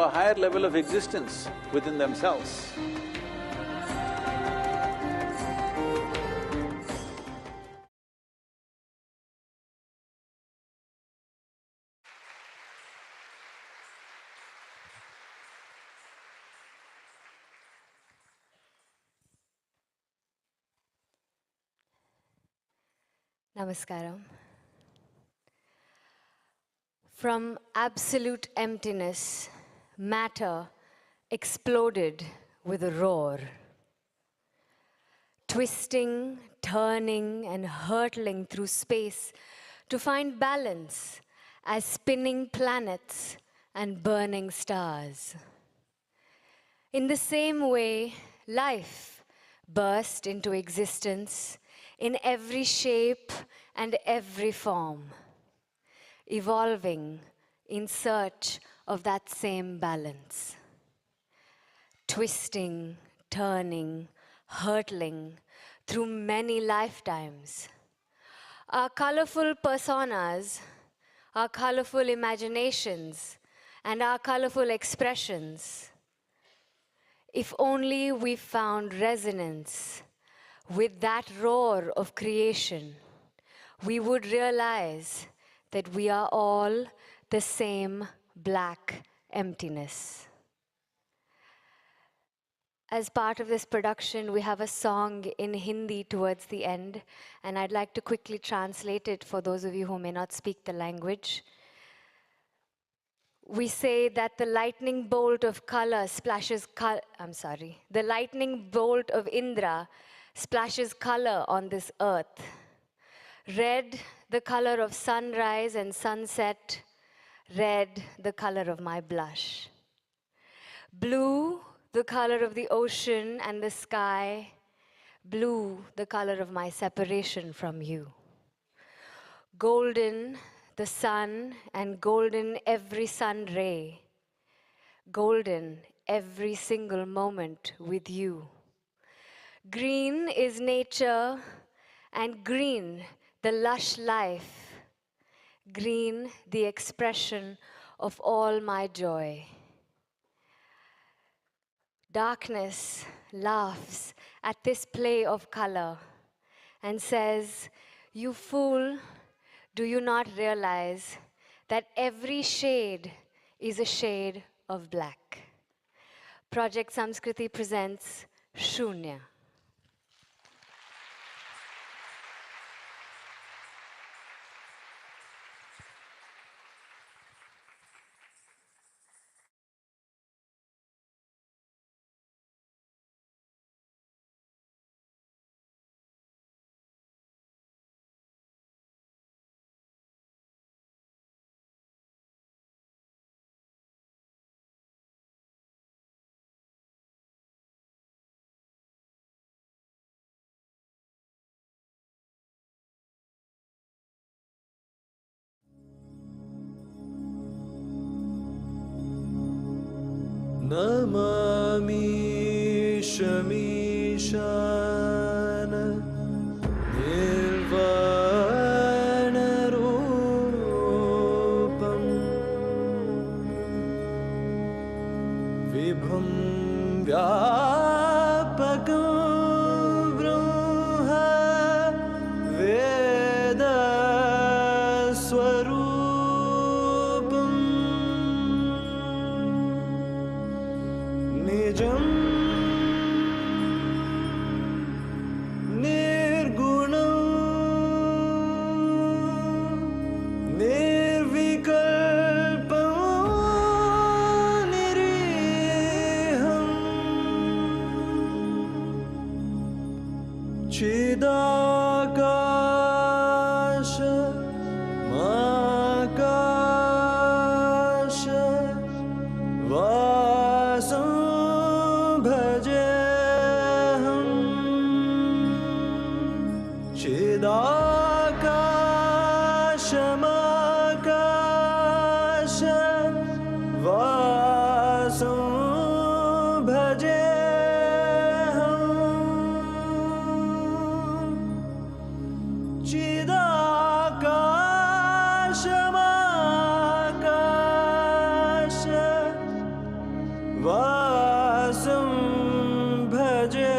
a higher level of existence within themselves. Namaskaram. From absolute emptiness, matter exploded with a roar. Twisting, turning, and hurtling through space to find balance as spinning planets and burning stars. In the same way, life burst into existence in every shape and every form, evolving in search of that same balance. Twisting, turning, hurtling through many lifetimes. Our colorful personas, our colorful imaginations, and our colorful expressions. If only we found resonance with that roar of creation, we would realize that we are all the same black emptiness. As part of this production, we have a song in Hindi towards the end, and I'd like to quickly translate it for those of you who may not speak the language. We say that the lightning bolt of color splashes the lightning bolt of Indra splashes color on this earth. Red, the color of sunrise and sunset. Red, the color of my blush. Blue, the color of the ocean and the sky. Blue, the color of my separation from you. Golden, the sun, and golden every sun ray. Golden every single moment with you. Green is nature, and green the lush life. Green the expression of all my joy. Darkness laughs at this play of color and says, "You fool, do you not realize that every shade is a shade of black?" Project Samskriti presents Shunya. Namami Shamishana Nirvana Rupam Vibham Vyapakam Brahma Veda Swarupam Nijam Nirgunam Nirvikalpam Niriham Chidakasha Makasha Vasam Bhajeham Chidakasha Makasha Vasam Bhajeham वासं भजे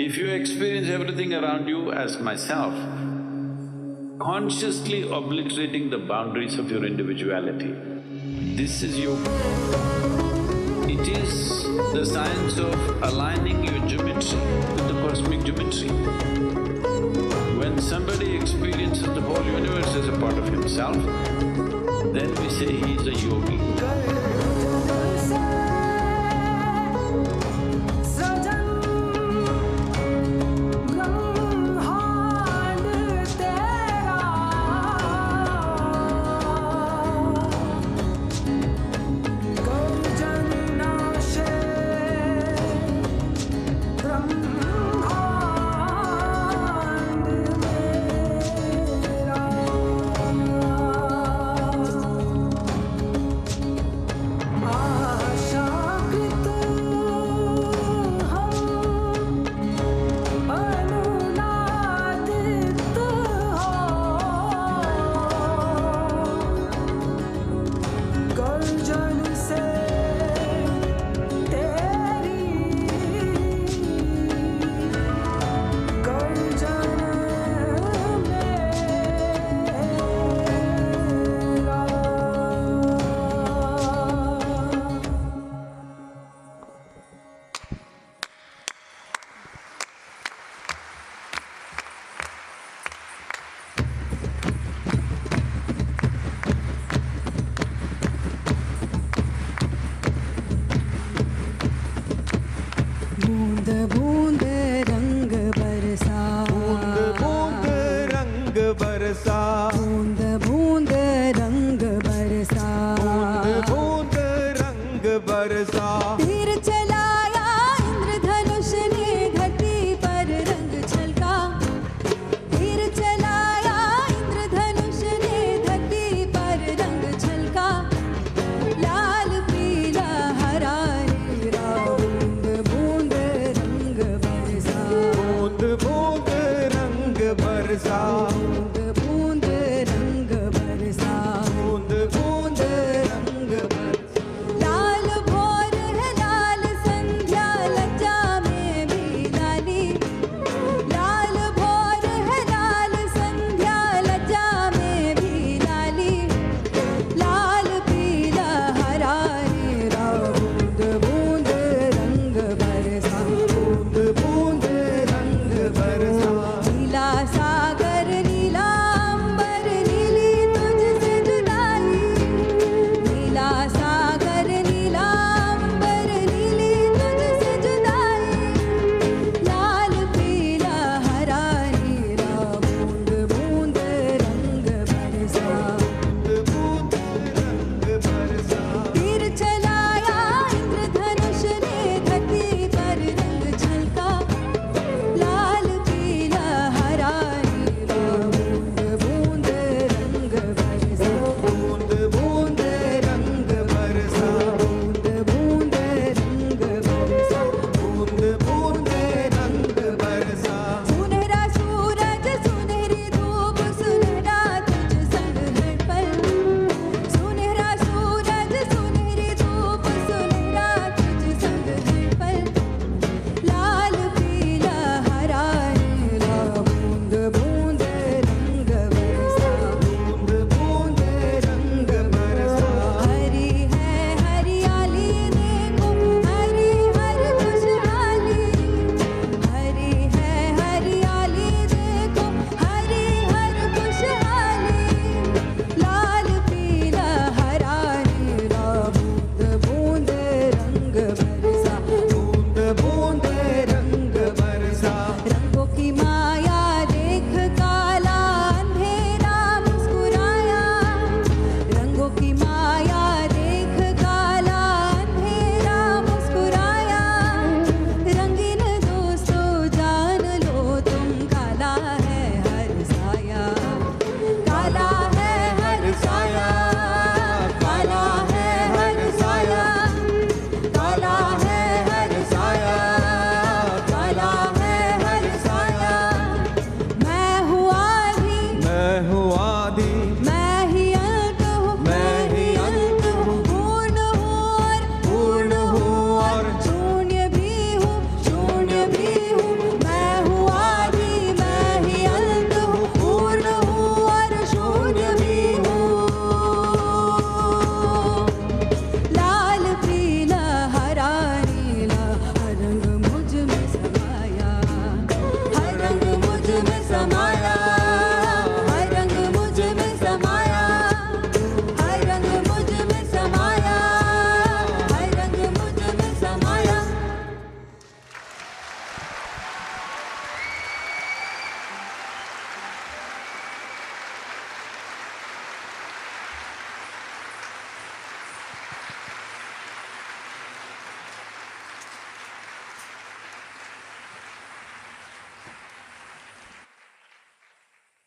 If you experience everything around you as myself, consciously obliterating the boundaries of your individuality, this is yoga. It is the science of aligning your geometry with the cosmic geometry. When somebody experiences the whole universe as a part of himself, then we say he is a yogi.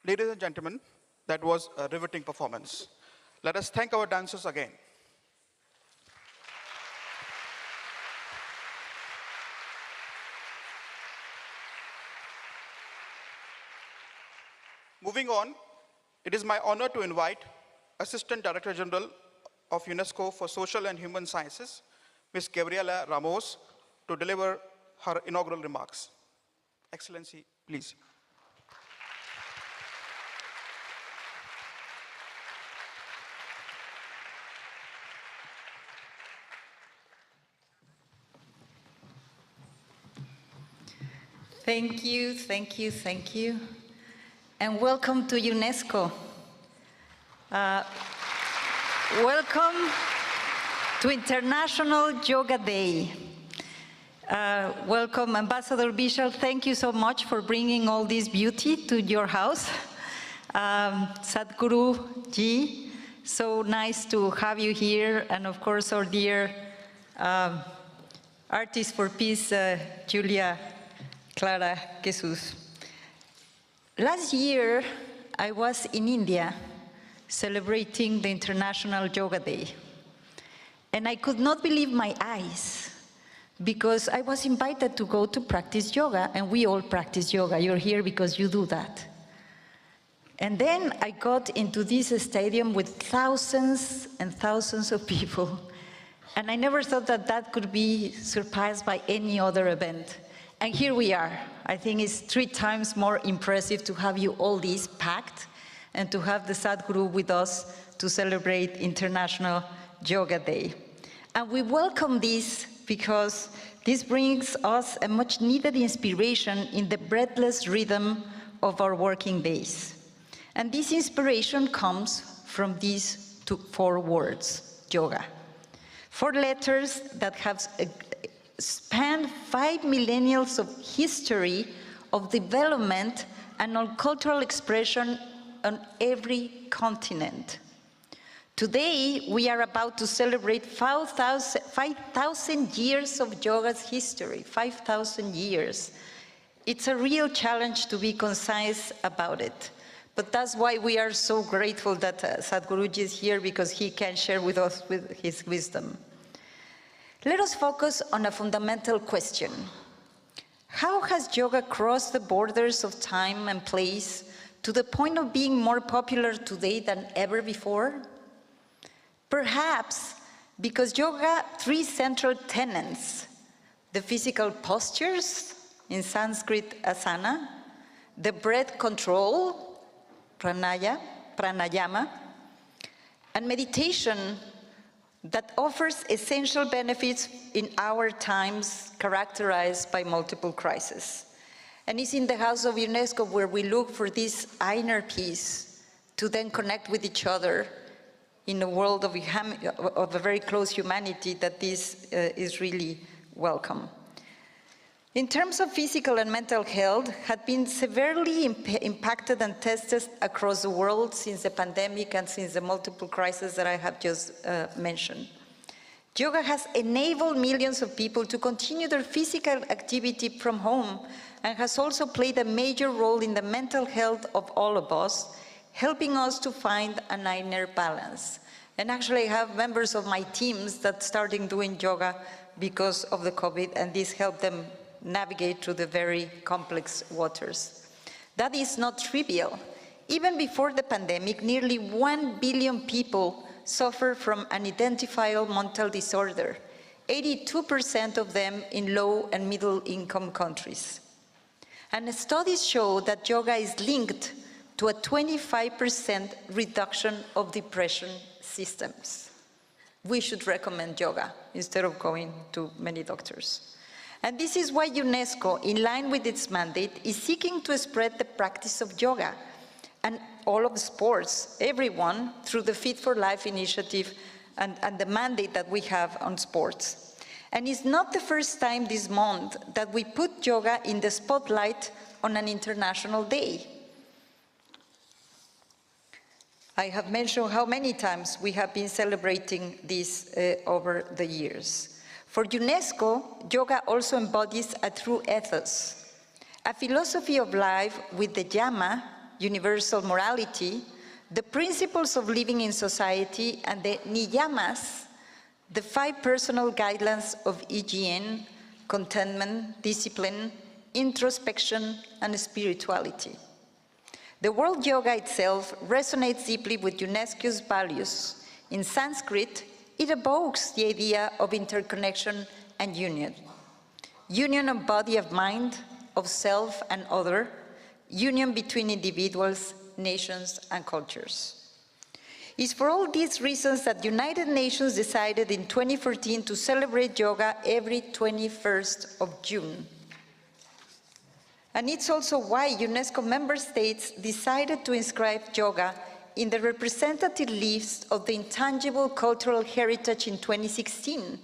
Ladies and gentlemen, that was a riveting performance. Let us thank our dancers again. Moving on, it is my honor to invite Assistant Director General of UNESCO for Social and Human Sciences, Ms. Gabriela Ramos, to deliver her inaugural remarks. Excellency, please. Thank you, thank you, thank you. And welcome to UNESCO. Welcome to International Yoga Day. Welcome, Ambassador Vishal. Thank you so much for bringing all this beauty to your house. Sadhguru ji, so nice to have you here. And of course, our dear Artist for Peace, Julia Clara Jesus. Last year, I was in India celebrating the International Yoga Day. And I could not believe my eyes because I was invited to go to practice yoga, and we all practice yoga. You're here because you do that. And then I got into this stadium with thousands and thousands of people. And I never thought that that could be surpassed by any other event. And here we are. I think it's 3 times more impressive to have you all these packed and to have the Sadhguru with us to celebrate International Yoga Day. And we welcome this because this brings us a much needed inspiration in the breathless rhythm of our working days. And this inspiration comes from these 4 words, yoga. 4 letters that have spanned 5 millennia of history of development and of cultural expression on every continent. Today, we are about to celebrate 5,000 years of yoga's history, 5,000 years. It's a real challenge to be concise about it. But that's why we are so grateful that Sadhguruji is here, because he can share with us his wisdom. Let us focus on a fundamental question. How has yoga crossed the borders of time and place to the point of being more popular today than ever before? Perhaps because yoga 3 central tenets, the physical postures, in Sanskrit asana, the breath control, pranayama, and meditation that offers essential benefits in our times characterized by multiple crises. And it's in the House of UNESCO where we look for this inner peace to then connect with each other in a world of a very close humanity, that this is really welcome. In terms of physical and mental health, had been severely impacted and tested across the world since the pandemic and since the multiple crises that I have just mentioned. Yoga has enabled millions of people to continue their physical activity from home, and has also played a major role in the mental health of all of us, helping us to find an inner balance. And actually I have members of my teams that started doing yoga because of the COVID, and this helped them navigate through the very complex waters. That is not trivial. Even before the pandemic, nearly 1 billion people suffer from an identifiable mental disorder, 82% of them in low and middle income countries. And studies show that yoga is linked to a 25% reduction of depression symptoms. We should recommend yoga instead of going to many doctors. And this is why UNESCO, in line with its mandate, is seeking to spread the practice of yoga and all of sports, everyone, through the Fit for Life initiative and the mandate that we have on sports. And it's not the first time this month that we put yoga in the spotlight on an international day. I have mentioned how many times we have been celebrating this over the years. For UNESCO, yoga also embodies a true ethos, a philosophy of life with the yama, universal morality, the principles of living in society, and the niyamas, the 5 personal guidelines of hygiene, contentment, discipline, introspection, and spirituality. The word yoga itself resonates deeply with UNESCO's values. In Sanskrit, it evokes the idea of interconnection and union. Union of body and mind, of self and other, union between individuals, nations, and cultures. It's for all these reasons that United Nations decided in 2014 to celebrate yoga every 21st of June. And it's also why UNESCO member states decided to inscribe yoga in the representative list of the intangible cultural heritage in 2016,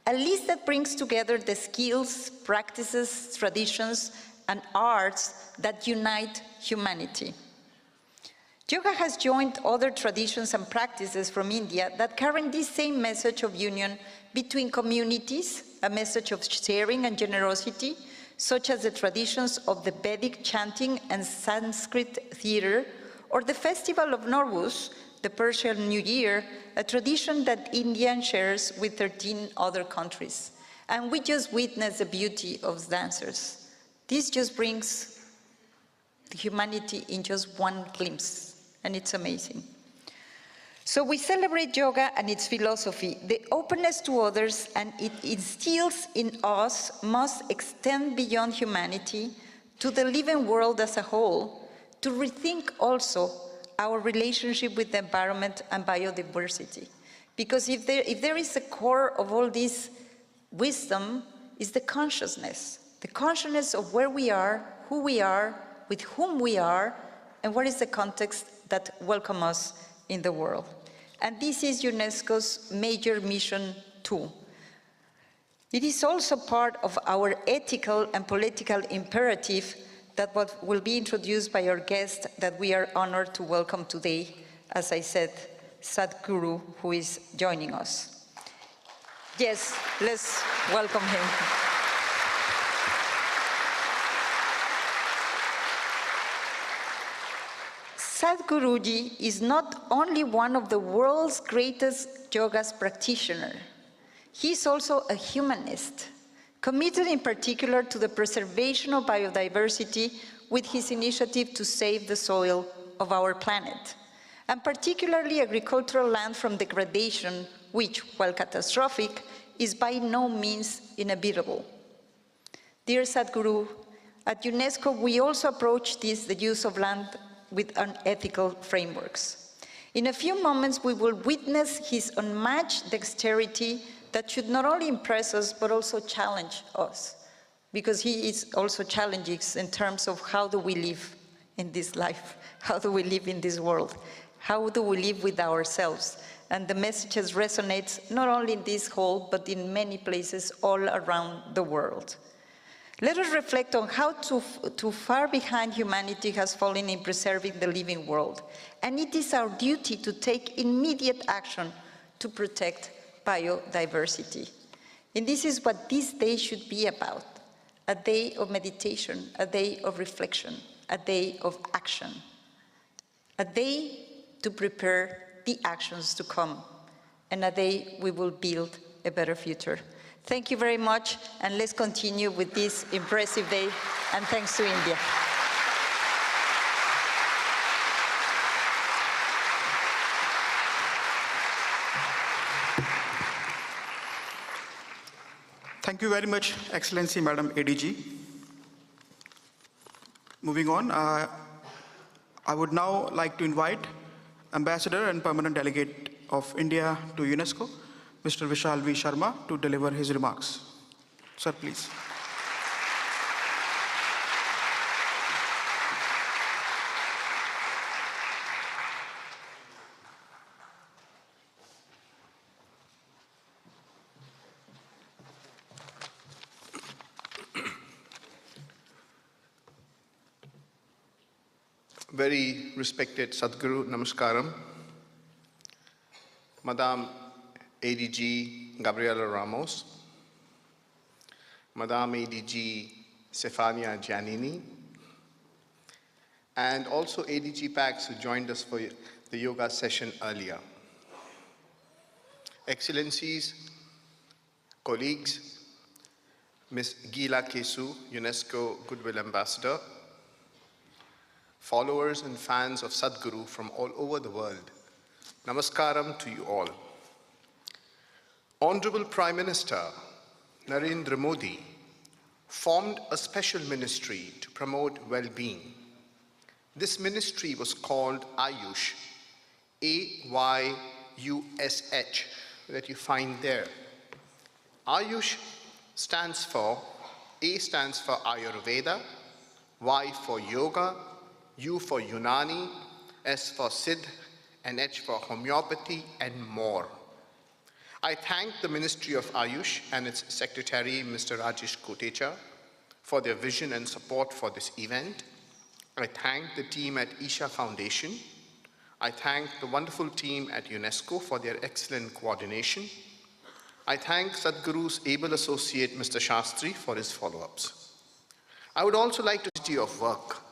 a list that brings together the skills, practices, traditions, and arts that unite humanity. Yoga has joined other traditions and practices from India that carry this same message of union between communities, a message of sharing and generosity, such as the traditions of the Vedic chanting and Sanskrit theater, or the festival of Nowruz, the Persian New Year, a tradition that India shares with 13 other countries. And we just witnessed the beauty of dancers. This just brings the humanity in just one glimpse, and it's amazing. So we celebrate yoga and its philosophy. The openness to others and it instills in us must extend beyond humanity to the living world as a whole, to rethink also our relationship with the environment and biodiversity. Because if there is a core of all this wisdom, is the consciousness of where we are, who we are, with whom we are, and what is the context that welcomes us in the world. And this is UNESCO's major mission too. It is also part of our ethical and political imperative that what will be introduced by our guest that we are honored to welcome today, as I said, Sadhguru, who is joining us. Yes, let's welcome him. Sadhguruji is not only one of the world's greatest yoga practitioners, he is also a humanist, committed in particular to the preservation of biodiversity with his initiative to save the soil of our planet, and particularly agricultural land from degradation, which, while catastrophic, is by no means inevitable. Dear Sadhguru, at UNESCO we also approach the use of land with unethical frameworks. In a few moments, we will witness his unmatched dexterity that should not only impress us, but also challenge us, because he is also challenging in terms of how do we live in this life, how do we live in this world, how do we live with ourselves. And the messages resonate not only in this hall, but in many places all around the world. Let us reflect on how too far behind humanity has fallen in preserving the living world. And it is our duty to take immediate action to protect biodiversity. And this is what this day should be about, a day of meditation, a day of reflection, a day of action, a day to prepare the actions to come, and a day we will build a better future. Thank you very much, and let's continue with this impressive day, and thanks to India. Thank you very much, Excellency Madam ADG. Moving on, I would now like to invite Ambassador and Permanent Delegate of India to UNESCO, Mr. Vishal V. Sharma, to deliver his remarks. Sir, please. Very respected Sadhguru, Namaskaram. Madam ADG Gabriela Ramos, Madam ADG Stefania Giannini, and also ADG Pax, who joined us for the yoga session earlier. Excellencies, colleagues, Ms. Gila Kesu, UNESCO Goodwill Ambassador, followers and fans of Sadhguru from all over the world, Namaskaram to you all. Honorable Prime Minister Narendra Modi formed a special ministry to promote well-being. This ministry was called Ayush, A-Y-U-S-H, that you find there. Ayush stands for, A stands for Ayurveda, Y for Yoga, U for Unani, S for Siddh, and H for Homeopathy, and more. I thank the Ministry of Ayush and its Secretary, Mr. Rajesh Kotecha, for their vision and support for this event. I thank the team at Isha Foundation. I thank the wonderful team at UNESCO for their excellent coordination. I thank Sadhguru's able associate, Mr. Shastri, for his follow-ups. I would also like to do of work.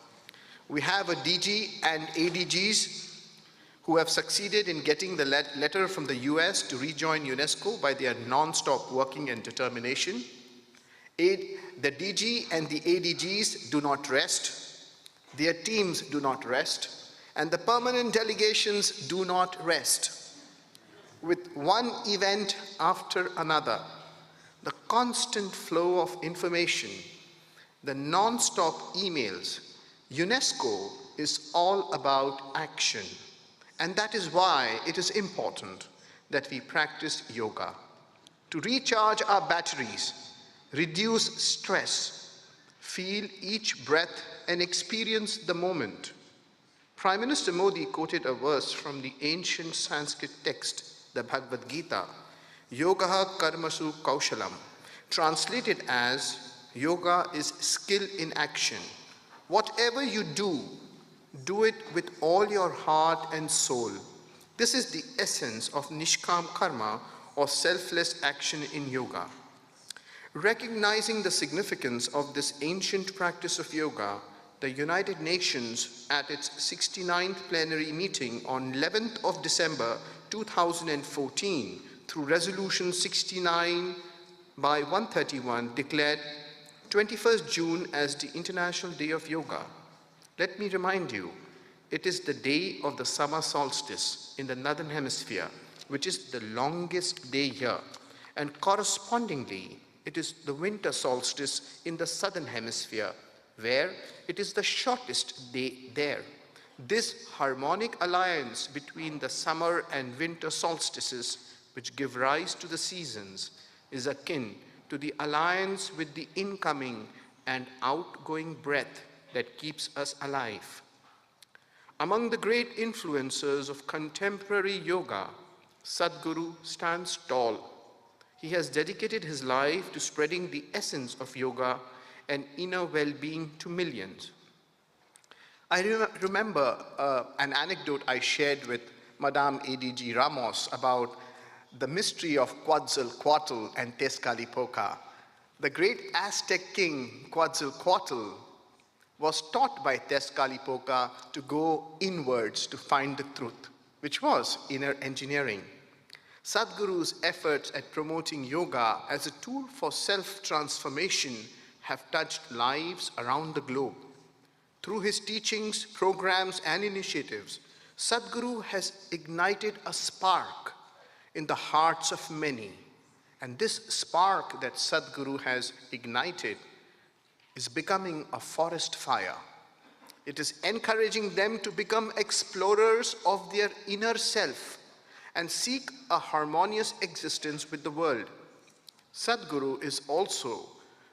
We have a DG and ADGs who have succeeded in getting the letter from the US to rejoin UNESCO by their non-stop working and determination. The DG and the ADGs do not rest, their teams do not rest, and the permanent delegations do not rest. With one event after another, the constant flow of information, the non-stop emails, UNESCO is all about action. And that is why it is important that we practice yoga, to recharge our batteries, reduce stress, feel each breath and experience the moment. Prime Minister Modi quoted a verse from the ancient Sanskrit text, the Bhagavad Gita, Yogaha karmasu kaushalam, translated as, yoga is skill in action. Whatever you do, do it with all your heart and soul. This is the essence of Nishkam Karma, or selfless action in yoga. Recognizing the significance of this ancient practice of yoga, the United Nations, at its 69th plenary meeting on 11th of December 2014, through Resolution 69 by 131, declared 21st June as the International Day of Yoga. Let me remind you, it is the day of the summer solstice in the Northern Hemisphere, which is the longest day here, and correspondingly, it is the winter solstice in the Southern Hemisphere, where it is the shortest day there. This harmonic alliance between the summer and winter solstices, which give rise to the seasons, is akin to the alliance with the incoming and outgoing breath that keeps us alive. Among the great influencers of contemporary yoga, Sadhguru stands tall. He has dedicated his life to spreading the essence of yoga and inner well-being to millions. I remember an anecdote I shared with Madame ADG Ramos about the mystery of Quetzalcoatl and Tezcatlipoca. The great Aztec king Quetzalcoatl was taught by Tezcatlipoca to go inwards to find the truth, which was inner engineering. Sadhguru's efforts at promoting yoga as a tool for self-transformation have touched lives around the globe. Through his teachings, programs, and initiatives, Sadhguru has ignited a spark in the hearts of many. And this spark that Sadhguru has ignited is becoming a forest fire. It is encouraging them to become explorers of their inner self and seek a harmonious existence with the world. Sadhguru is also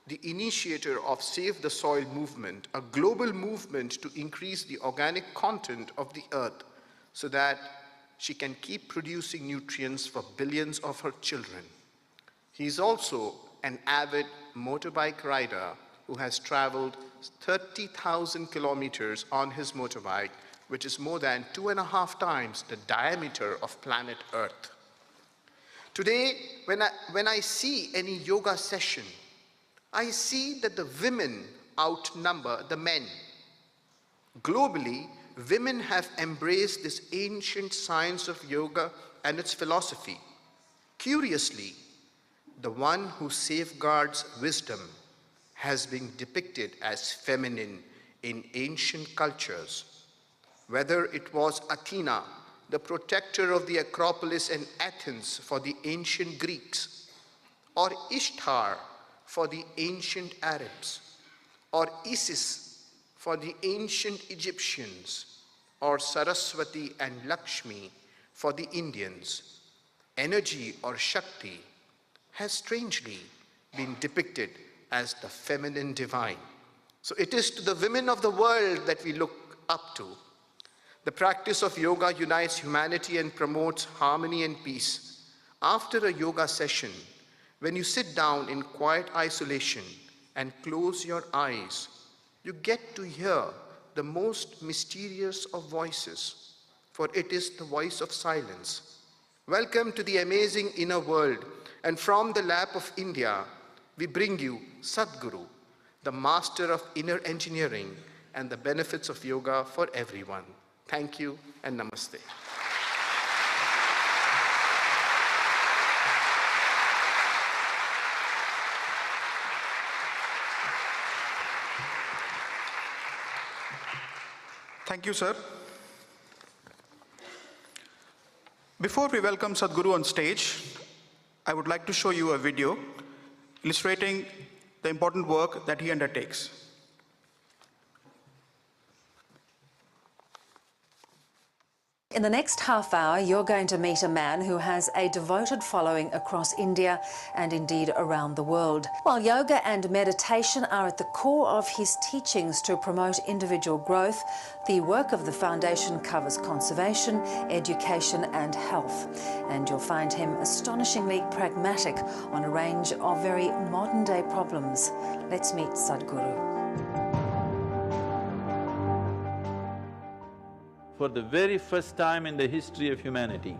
the initiator of Save the Soil movement, a global movement to increase the organic content of the earth so that she can keep producing nutrients for billions of her children. He is also an avid motorbike rider who has traveled 30,000 kilometers on his motorbike, which is more than 2.5 times the diameter of planet Earth. Today, when I see any yoga session, I see that the women outnumber the men. Globally, women have embraced this ancient science of yoga and its philosophy. Curiously, the one who safeguards wisdom has been depicted as feminine in ancient cultures. Whether it was Athena, the protector of the Acropolis in Athens for the ancient Greeks, or Ishtar for the ancient Arabs, or Isis for the ancient Egyptians, or Saraswati and Lakshmi for the Indians, energy or Shakti has strangely been depicted as the feminine divine. So it is to the women of the world that we look up to. The practice of yoga unites humanity and promotes harmony and peace. After a yoga session, when you sit down in quiet isolation and close your eyes, you get to hear the most mysterious of voices, for it is the voice of silence. Welcome to the amazing inner world, and from the lap of India, we bring you Sadhguru, the master of inner engineering and the benefits of yoga for everyone. Thank you and namaste. Thank you, sir. Before we welcome Sadhguru on stage, I would like to show you a video illustrating the important work that he undertakes. In the next half hour, you're going to meet a man who has a devoted following across India and indeed around the world. While yoga and meditation are at the core of his teachings to promote individual growth, the work of the foundation covers conservation, education and health. And you'll find him astonishingly pragmatic on a range of very modern-day problems. Let's meet Sadhguru. For the very first time in the history of humanity,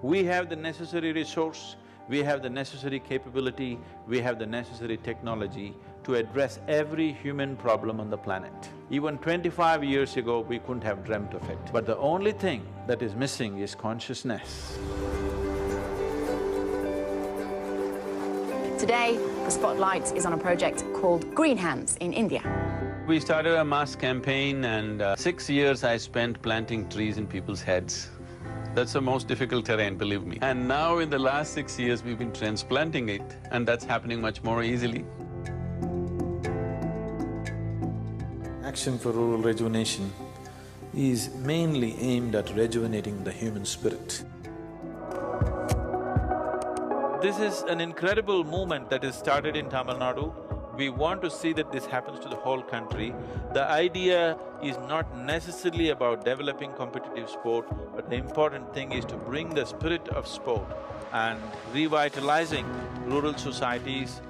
we have the necessary resource, we have the necessary capability, we have the necessary technology to address every human problem on the planet. Even 25 years ago, we couldn't have dreamt of it. But the only thing that is missing is consciousness. Today, the spotlight is on a project called Green Hands in India. We started a mass campaign and 6 years I spent planting trees in people's heads. That's the most difficult terrain, believe me. And now in the last 6 years, we've been transplanting it, and that's happening much more easily. Action for Rural Rejuvenation is mainly aimed at rejuvenating the human spirit. This is an incredible movement that is started in Tamil Nadu. We want to see that this happens to the whole country. The idea is not necessarily about developing competitive sport, but the important thing is to bring the spirit of sport and revitalizing rural societies.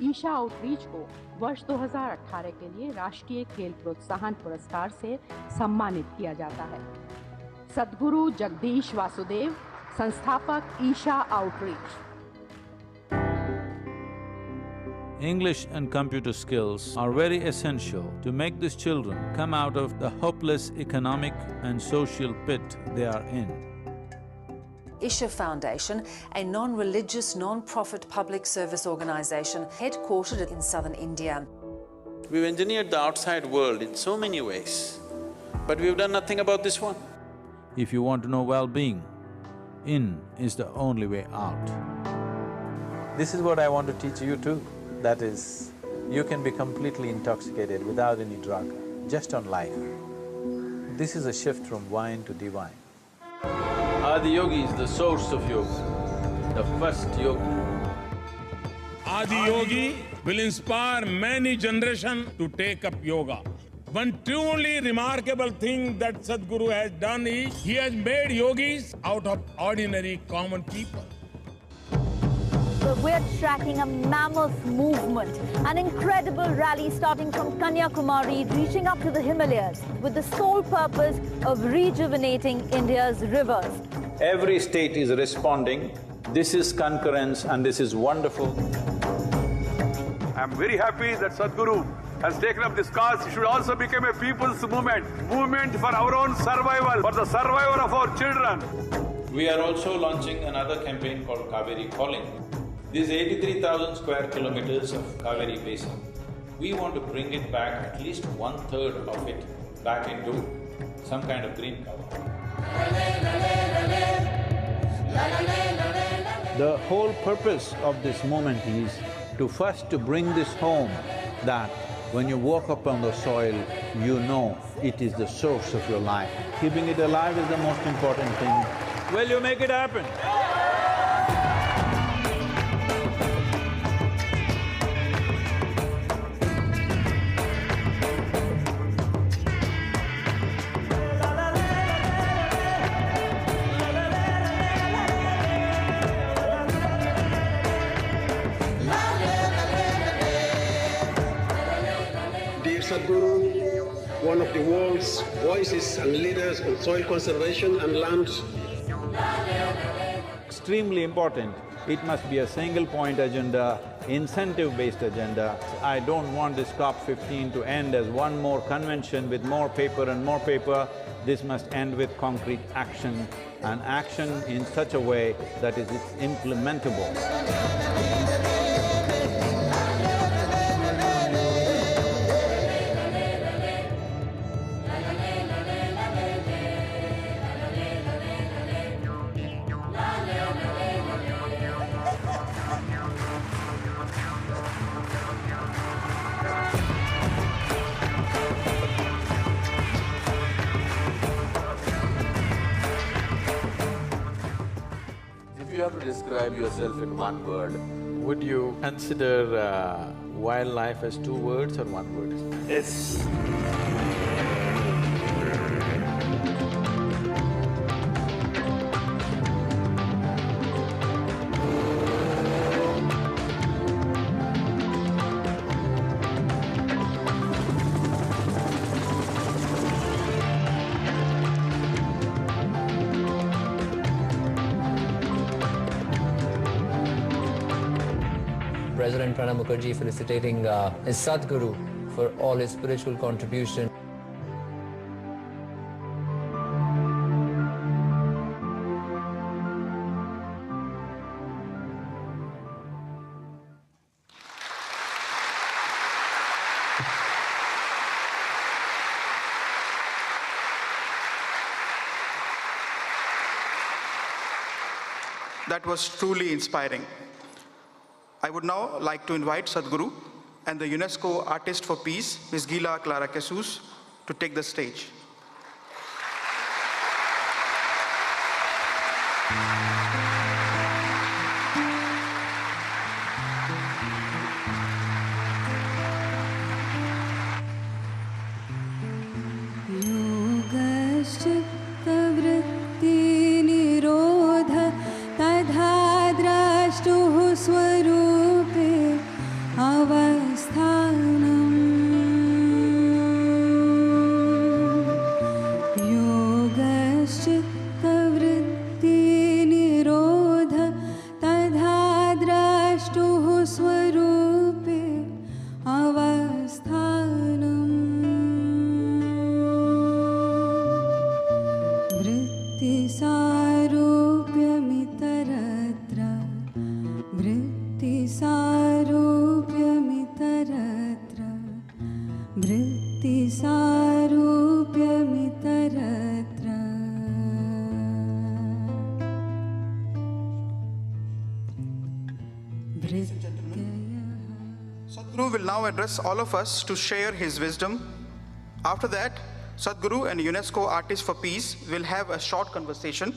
Isha outreach को वर्ष 2018 के लिए राष्ट्रीय खेल प्रोत्साहन पुरस्कार से सम्मानित किया जाता है। सद्गुरु जगदीश वासुदेव, संस्थापक Isha outreach. English and computer skills are very essential to make these children come out of the hopeless economic and social pit they are in. Isha Foundation, a non-religious, non-profit public service organisation headquartered in southern India. We've engineered the outside world in so many ways, but we've done nothing about this one. If you want to know well-being, in is the only way out. This is what I want to teach you too. That is, you can be completely intoxicated without any drug, just on life. This is a shift from wine to divine. Adiyogi is the source of yoga, the first yogi. Adiyogi will inspire many generations to take up yoga. One truly remarkable thing that Sadhguru has done is, he has made yogis out of ordinary common people. We're tracking a mammoth movement, an incredible rally starting from Kanyakumari, reaching up to the Himalayas, with the sole purpose of rejuvenating India's rivers. Every state is responding. This is concurrence and this is wonderful. I'm very happy that Sadhguru has taken up this cause should also become a people's movement for our own survival, for the survival of our children. We are also launching another campaign called Kaveri Calling. This 83,000 square kilometers of Kaveri Basin, we want to bring it back, at least 1/3 of it, back into some kind of green cover. The whole purpose of this movement is to first to bring this home, that when you walk upon the soil, you know it is the source of your life. Keeping it alive is the most important thing. Will you make it happen? Dear Sadhguru, one of the world's voices and leaders on soil conservation and land. Extremely important. It must be a single-point agenda, incentive-based agenda. I don't want this COP15 to end as one more convention with more paper and more paper. This must end with concrete action, and action in such a way that it's implementable. If you have to describe yourself in one word, would you consider wildlife as 2 words or 1 word? Yes. President Pranab Mukherjee felicitating his Sadhguru for all his spiritual contribution. That was truly inspiring. I would now like to invite Sadhguru and the UNESCO Artist for Peace, Ms. Gila Clara Jesus, to take the stage. योगश्चित्तवृत्तिनिरोध तथा द्रष्टुः स्वरूपे अवस्थानम् योगश्चित्तवृत्तिनिरोध तथा द्रष्टुः स्वरूपे अवस्थानम् वृत्तिसारूप्यमितरत्र वृत्तिसारूप्यमितरत्र वृत्तिसारूप्यमितरत्र Sadhguru will now address all of us to share his wisdom. After that, Sadhguru and UNESCO Artists for Peace will have a short conversation.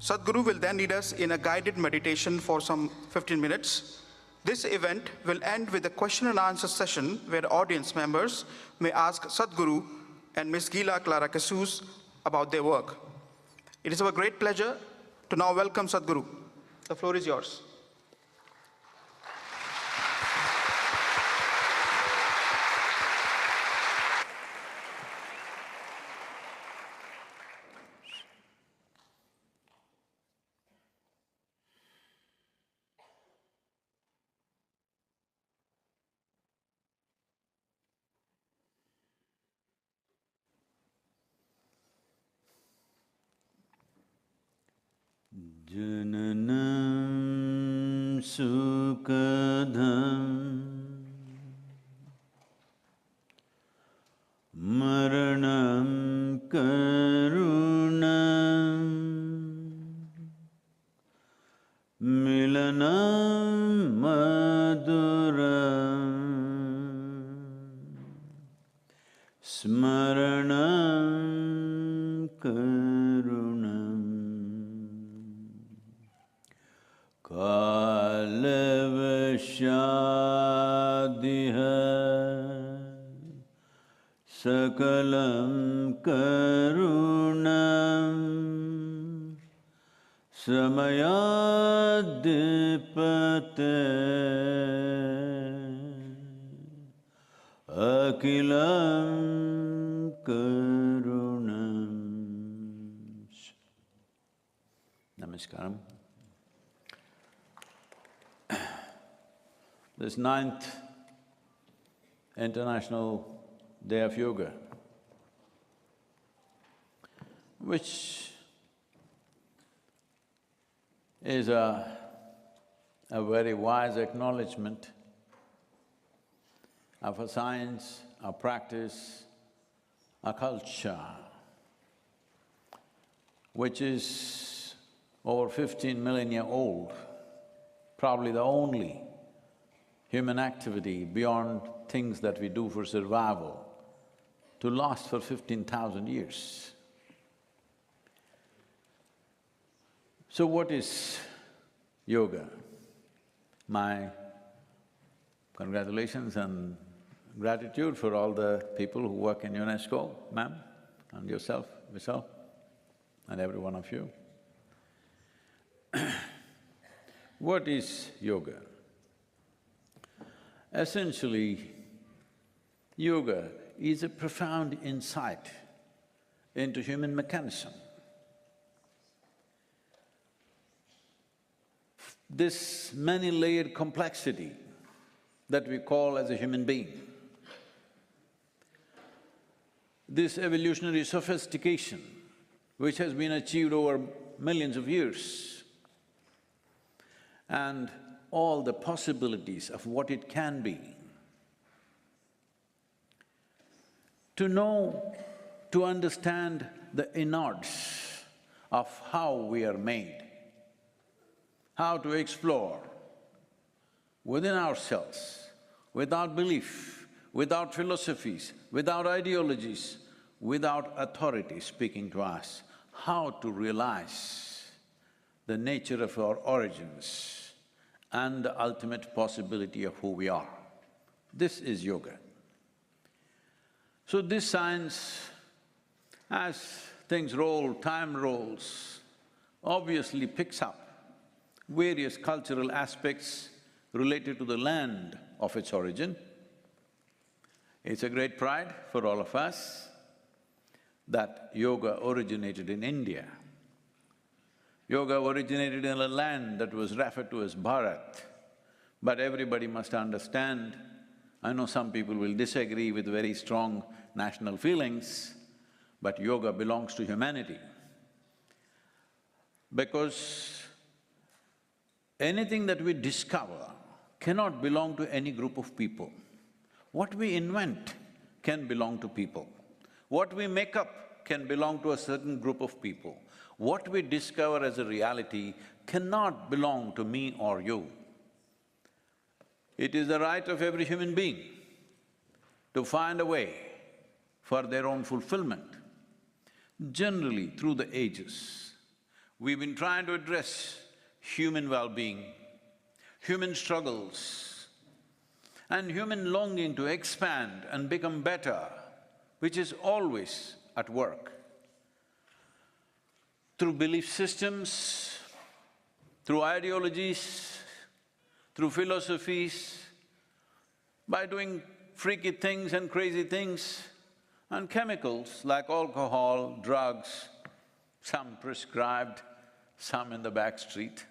Sadhguru will then lead us in a guided meditation for some 15 minutes. This event will end with a question and answer session where audience members may ask Sadhguru and Ms. Gila Clara Jesus about their work. It is our great pleasure to now welcome Sadhguru. The floor is yours. Jananam sukadham maranam karunam milanam maduram smaranam karunam kalavashadiha sakalam karunam samayadipate akilam karunam. Namaskaram. This 9th International Day of Yoga, which is a very wise acknowledgement of our science, our practice, our culture, which is over 15 millennia old, probably the only human activity beyond things that we do for survival to last for 15,000 years. So what is yoga? My congratulations and gratitude for all the people who work in UNESCO, ma'am, and yourself, Vishal, and every one of you. What is yoga? Essentially, yoga is a profound insight into human mechanism. This many-layered complexity that we call as a human being, this evolutionary sophistication which has been achieved over millions of years, and all the possibilities of what it can be. To know, to understand the innards of how we are made, how to explore within ourselves, without belief, without philosophies, without ideologies, without authority speaking to us, how to realize the nature of our origins and the ultimate possibility of who we are. This is yoga. So this science, as things roll, time rolls, obviously picks up various cultural aspects related to the land of its origin. It's a great pride for all of us that yoga originated in India. Yoga originated in a land that was referred to as Bharat, but everybody must understand, I know some people will disagree with very strong national feelings, but yoga belongs to humanity. Because anything that we discover cannot belong to any group of people. What we invent can belong to people. What we make up can belong to a certain group of people. What we discover as a reality cannot belong to me or you. It is the right of every human being to find a way for their own fulfillment. Generally, through the ages, we've been trying to address human well-being, human struggles, and human longing to expand and become better, which is always at work. Through belief systems, through ideologies, through philosophies, by doing freaky things and crazy things, and chemicals like alcohol, drugs, some prescribed, some in the back street.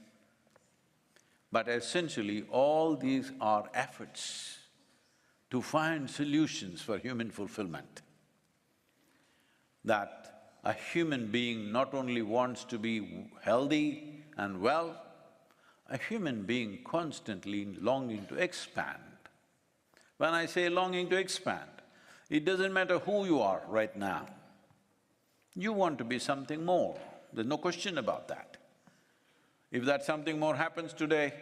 But essentially, all these are efforts to find solutions for human fulfillment. That a human being not only wants to be healthy, and well, a human being constantly longing to expand. When I say longing to expand, it doesn't matter who you are right now. You want to be something more, there's no question about that. If that something more happens today,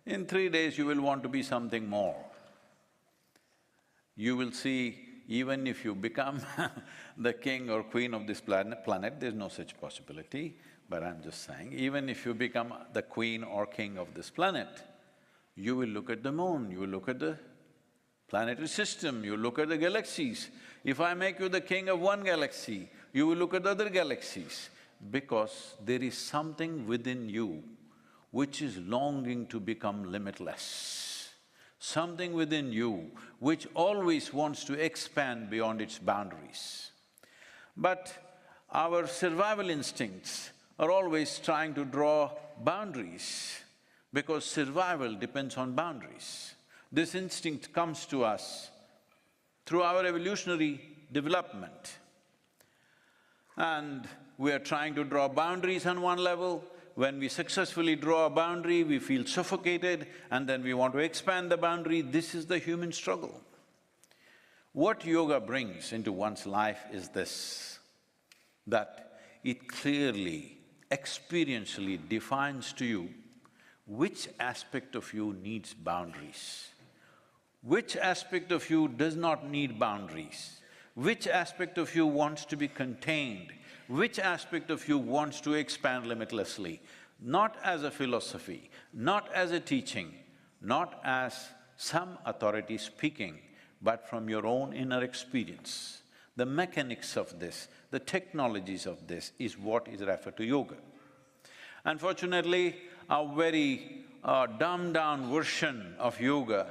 in 3 days you will want to be something more. You will see, even if you become the king or queen of this planet, there's no such possibility, but I'm just saying, even if you become the queen or king of this planet, you will look at the moon, you will look at the planetary system, you look at the galaxies. If I make you the king of one galaxy, you will look at the other galaxies, because there is something within you which is longing to become limitless. Something within you which always wants to expand beyond its boundaries. But our survival instincts are always trying to draw boundaries, because survival depends on boundaries. This instinct comes to us through our evolutionary development. And we are trying to draw boundaries on one level. When we successfully draw a boundary, we feel suffocated and then we want to expand the boundary. This is the human struggle. What yoga brings into one's life is this, that it clearly, experientially defines to you which aspect of you needs boundaries, which aspect of you does not need boundaries, which aspect of you wants to be contained, which aspect of you wants to expand limitlessly, not as a philosophy, not as a teaching, not as some authority speaking, but from your own inner experience. The mechanics of this, the technologies of this is what is referred to yoga. Unfortunately, a very dumbed-down version of yoga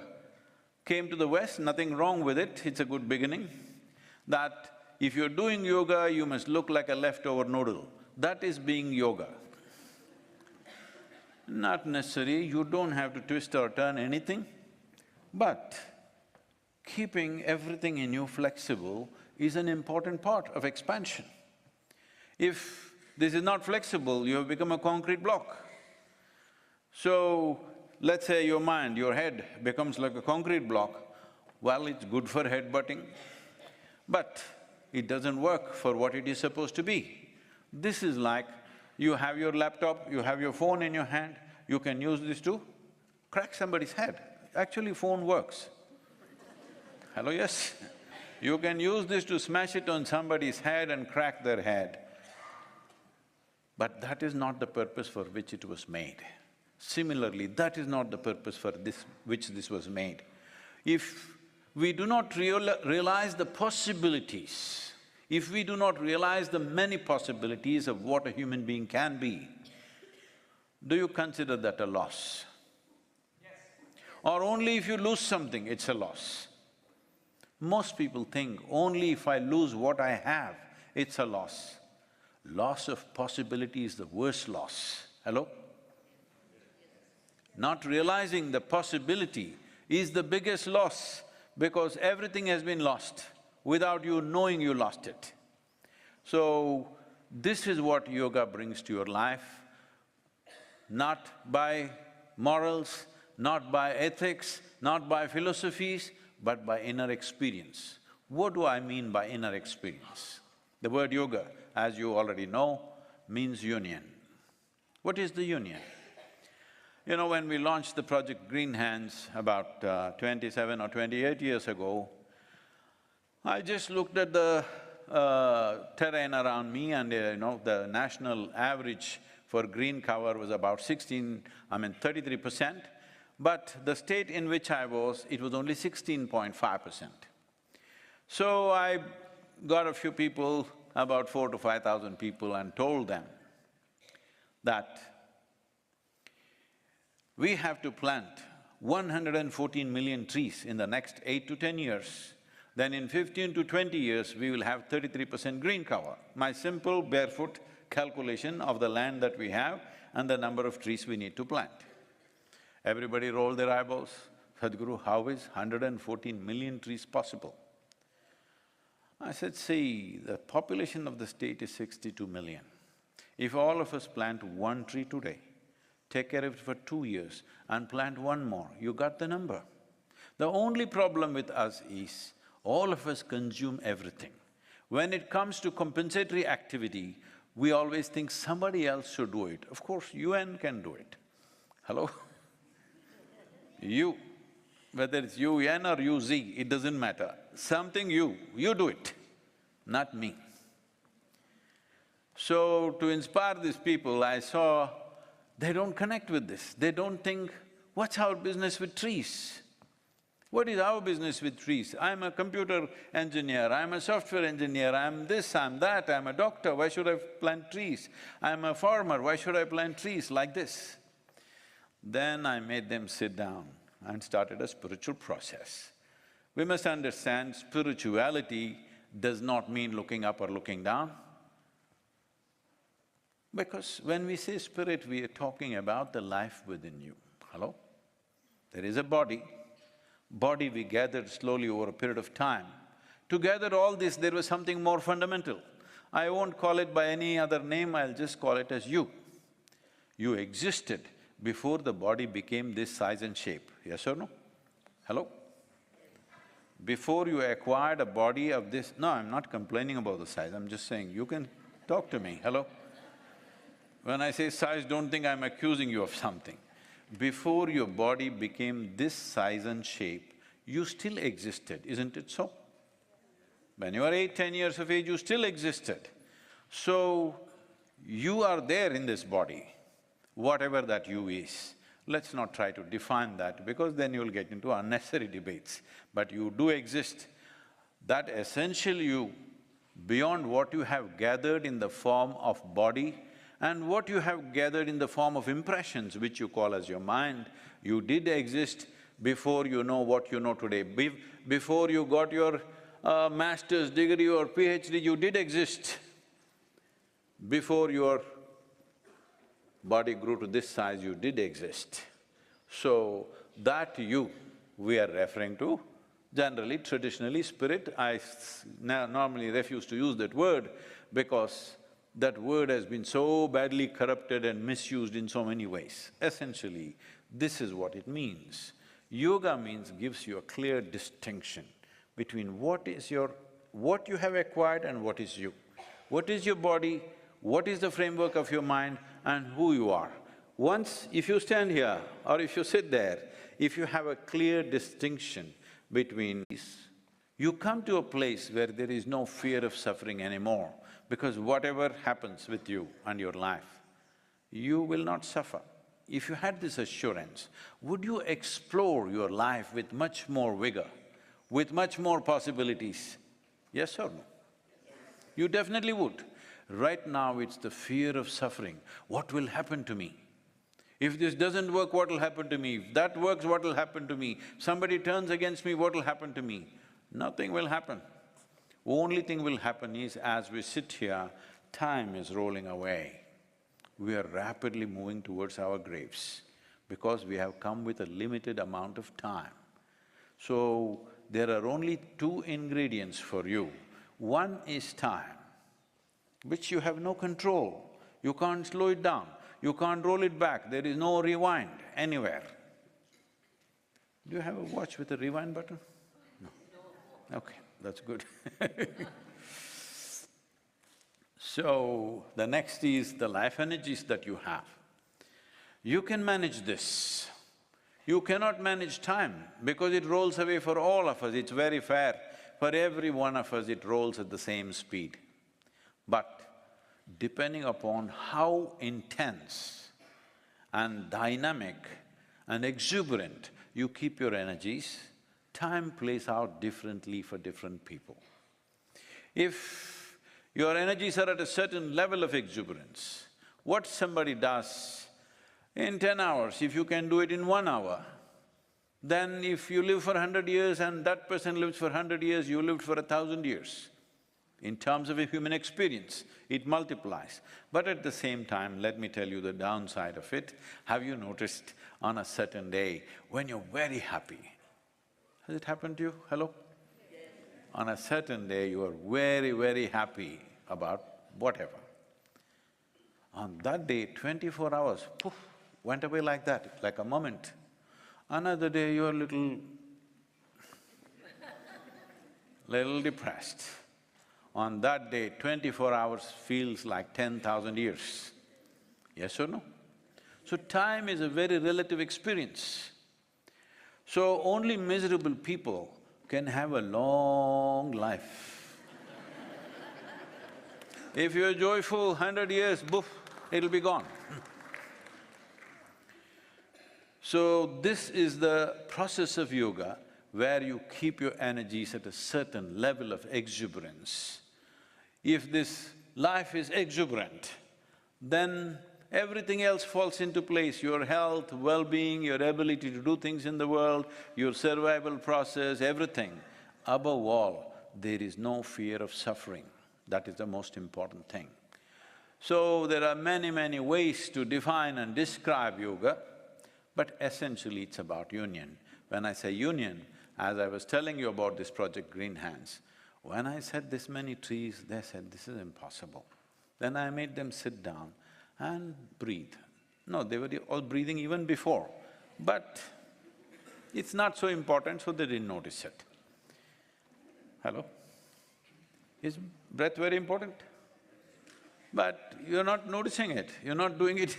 came to the West, nothing wrong with it, it's a good beginning, that if you're doing yoga, you must look like a leftover noodle. That is being yoga. Not necessary, you don't have to twist or turn anything, but keeping everything in you flexible is an important part of expansion. If this is not flexible, you have become a concrete block. So, let's say your mind, your head becomes like a concrete block, well, it's good for headbutting, but it doesn't work for what it is supposed to be. This is like, you have your laptop, you have your phone in your hand, you can use this to crack somebody's head. Actually, phone works. Hello, yes? You can use this to smash it on somebody's head and crack their head. But that is not the purpose for which it was made. Similarly, that is not the purpose for which this was made. If we do not realize the possibilities, if we do not realize the many possibilities of what a human being can be, do you consider that a loss? Yes. Or only if you lose something, it's a loss? Most people think only if I lose what I have, it's a loss. Loss of possibility is the worst loss. Hello? Not realizing the possibility is the biggest loss, because everything has been lost without you knowing you lost it. So, this is what yoga brings to your life, not by morals, not by ethics, not by philosophies, but by inner experience. What do I mean by inner experience? The word yoga, as you already know, means union. What is the union? You know, when we launched the project Green Hands about 27 or 28 years ago, I just looked at the terrain around me and the national average for green cover was about 33%, but the state in which I was, it was only 16.5%. So I got a few people, about 4,000 to 5,000 people, and told them that we have to plant 114 million trees in the next 8 to 10 years. Then in 15 to 20 years, we will have 33% green cover. My simple barefoot calculation of the land that we have and the number of trees we need to plant. Everybody rolled their eyeballs. Sadhguru, how is 114 million trees possible? I said, see, the population of the state is 62 million. If all of us plant one tree today, take care of it for 2 years and plant one more, you got the number. The only problem with us is, all of us consume everything. When it comes to compensatory activity, we always think somebody else should do it. Of course, UN can do it. Hello? You, whether it's UN or UZ, it doesn't matter. Something you do it, not me. So, to inspire these people, I saw they don't connect with this. They don't think, what's our business with trees? What is our business with trees? I'm a computer engineer, I'm a software engineer, I'm this, I'm that, I'm a doctor, why should I plant trees? I'm a farmer, why should I plant trees like this? Then I made them sit down and started a spiritual process. We must understand spirituality does not mean looking up or looking down. Because when we say spirit, we are talking about the life within you. Hello? There is a body. Body we gathered slowly over a period of time. To gather all this, there was something more fundamental. I won't call it by any other name, I'll just call it as you. You existed before the body became this size and shape, yes or no? Hello? Before you acquired a body of this… No, I'm not complaining about the size, I'm just saying, you can talk to me, hello? When I say size, don't think I'm accusing you of something. Before your body became this size and shape, you still existed, isn't it so? When you were 8, 10 years of age, you still existed. So, you are there in this body, whatever that you is. Let's not try to define that, because then you'll get into unnecessary debates. But you do exist. That essential you, beyond what you have gathered in the form of body, and what you have gathered in the form of impressions, which you call as your mind, you did exist before you know what you know today. Before you got your master's degree or PhD, you did exist. Before your body grew to this size, you did exist. So, that you we are referring to, generally, traditionally, spirit. I normally refuse to use that word because that word has been so badly corrupted and misused in so many ways. Essentially, this is what it means. Yoga means gives you a clear distinction between what you have acquired and what is you. What is your body, what is the framework of your mind, and who you are. Once, if you stand here or if you sit there, if you have a clear distinction between these, you come to a place where there is no fear of suffering anymore, because whatever happens with you and your life, you will not suffer. If you had this assurance, would you explore your life with much more vigor, with much more possibilities? Yes or no? You definitely would. Right now, it's the fear of suffering. What will happen to me? If this doesn't work, what will happen to me? If that works, what will happen to me? Somebody turns against me, what will happen to me? Nothing will happen. Only thing will happen is, as we sit here, time is rolling away. We are rapidly moving towards our graves because we have come with a limited amount of time. So, there are only two ingredients for you. One is time, which you have no control. You can't slow it down, you can't roll it back, there is no rewind anywhere. Do you have a watch with a rewind button? No. Okay, that's good. So, the next is the life energies that you have. You can manage this. You cannot manage time because it rolls away for all of us, it's very fair. For every one of us, it rolls at the same speed. But depending upon how intense and dynamic and exuberant you keep your energies, time plays out differently for different people. If your energies are at a certain level of exuberance, what somebody does in 10 hours, if you can do it in 1 hour, then if you live for 100 years and that person lives for 100 years, you lived for 1,000 years. In terms of a human experience, it multiplies. But at the same time, let me tell you the downside of it. Have you noticed on a certain day, when you're very happy, has it happened to you? Hello? On a certain day, you are very, very happy about whatever. On that day, 24 hours, poof, went away like that, like a moment. Another day, you're little depressed. On that day, 24 hours feels like 10,000 years. Yes or no? So time is a very relative experience. So only miserable people can have a long life. If you're joyful, 100 years, boof, it'll be gone. So this is the process of yoga where you keep your energies at a certain level of exuberance. If this life is exuberant, then everything else falls into place, your health, well-being, your ability to do things in the world, your survival process, everything. Above all, there is no fear of suffering. That is the most important thing. So there are many ways to define and describe yoga, but essentially it's about union. When I say union, as I was telling you about this project Green Hands, when I said this many trees, they said, this is impossible. Then I made them sit down and breathe. No, they were all breathing even before, but it's not so important, so they didn't notice it. Hello? Is breath very important? But you're not noticing it, you're not doing it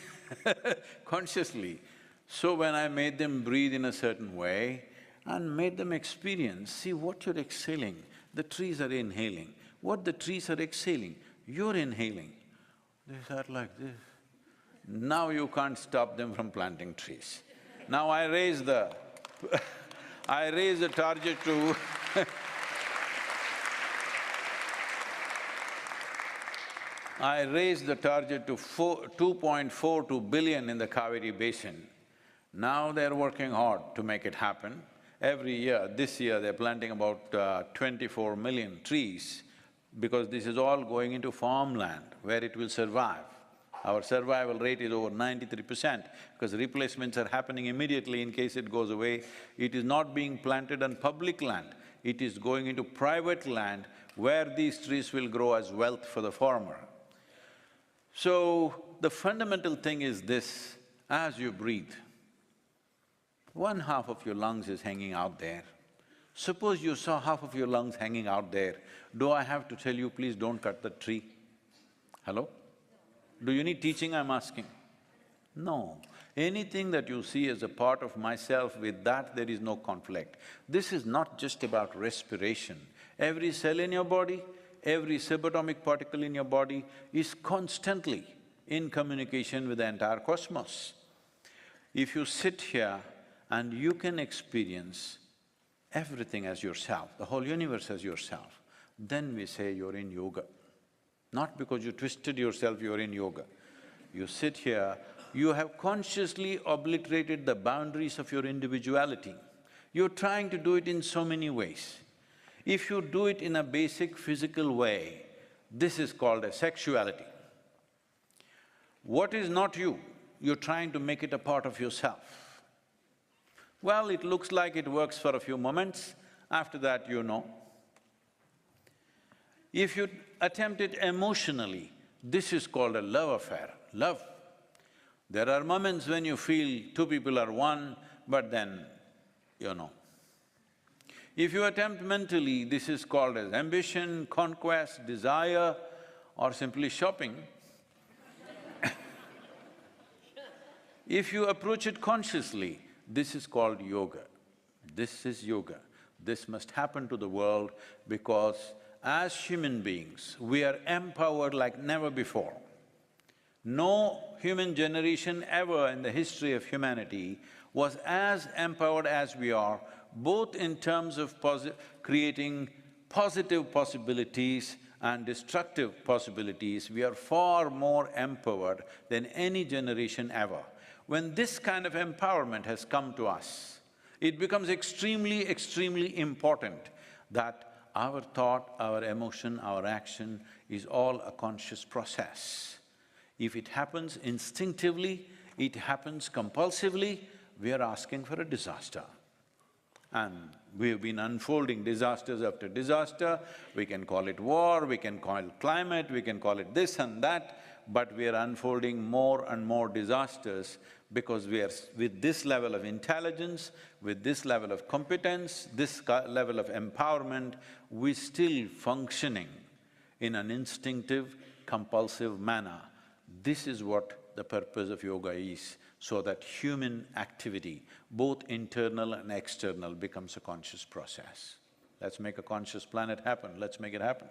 consciously. So when I made them breathe in a certain way and made them experience, see what you're exhaling, the trees are inhaling. What the trees are exhaling, you're inhaling. They start like this. Now you can't stop them from planting trees. Now I raise the I raise the target to I raised the target to 2.42 billion in the Kaveri Basin. Now they're working hard to make it happen. Every year, this year they're planting about 24 million trees because this is all going into farmland where it will survive. Our survival rate is over 93% because replacements are happening immediately in case it goes away. It is not being planted on public land, it is going into private land where these trees will grow as wealth for the farmer. So, the fundamental thing is this, as you breathe, one half of your lungs is hanging out there. Suppose you saw half of your lungs hanging out there, do I have to tell you, please don't cut the tree? Hello? Do you need teaching, I'm asking? No. Anything that you see as a part of myself, with that there is no conflict. This is not just about respiration. Every cell in your body, every subatomic particle in your body is constantly in communication with the entire cosmos. If you sit here and you can experience everything as yourself, the whole universe as yourself, then we say you're in yoga. Not because you twisted yourself, you're in yoga. You sit here, you have consciously obliterated the boundaries of your individuality. You're trying to do it in so many ways. If you do it in a basic physical way, this is called a sexuality. What is not you, you're trying to make it a part of yourself. Well, it looks like it works for a few moments, after that you know. If you attempt it emotionally, this is called a love affair, love. There are moments when you feel two people are one, but then you know. If you attempt mentally, this is called as ambition, conquest, desire, or simply shopping. If you approach it consciously, this is called yoga. This is yoga. This must happen to the world because as human beings, we are empowered like never before. No human generation ever in the history of humanity was as empowered as we are, both in terms of creating positive possibilities and destructive possibilities. We are far more empowered than any generation ever. When this kind of empowerment has come to us, it becomes extremely important that our thought, our emotion, our action is all a conscious process. If it happens instinctively, it happens compulsively, we are asking for a disaster. And we've been unfolding disasters after disaster, we can call it war, we can call it climate, we can call it this and that, but we are unfolding more and more disasters because we are… with this level of intelligence, with this level of competence, this level of empowerment, we're still functioning in an instinctive, compulsive manner. This is what the purpose of yoga is, so that human activity, both internal and external, becomes a conscious process. Let's make a conscious planet happen, let's make it happen.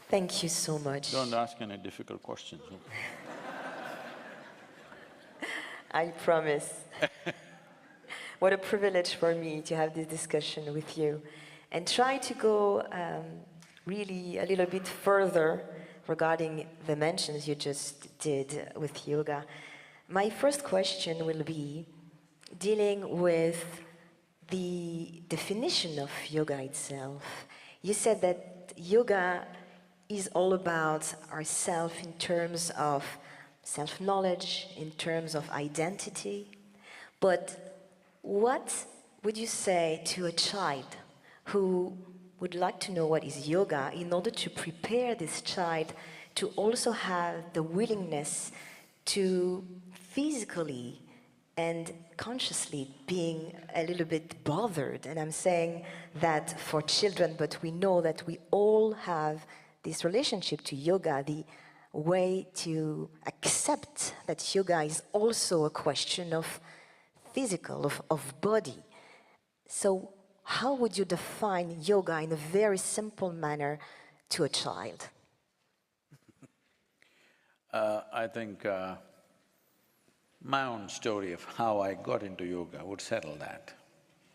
Thank you so much. Don't ask any difficult questions. I promise. What a privilege for me to have this discussion with you and try to go really a little bit further regarding the mentions you just did with yoga. My first question will be dealing with the definition of yoga itself. You said that yoga is all about ourself in terms of self-knowledge, in terms of identity. But what would you say to a child who would like to know what is yoga in order to prepare this child to also have the willingness to physically and consciously being a little bit bothered? And I'm saying that for children, but we know that we all have this relationship to yoga, the way to accept that yoga is also a question of physical, of body. So how would you define yoga in a very simple manner to a child? I think my own story of how I got into yoga would settle that.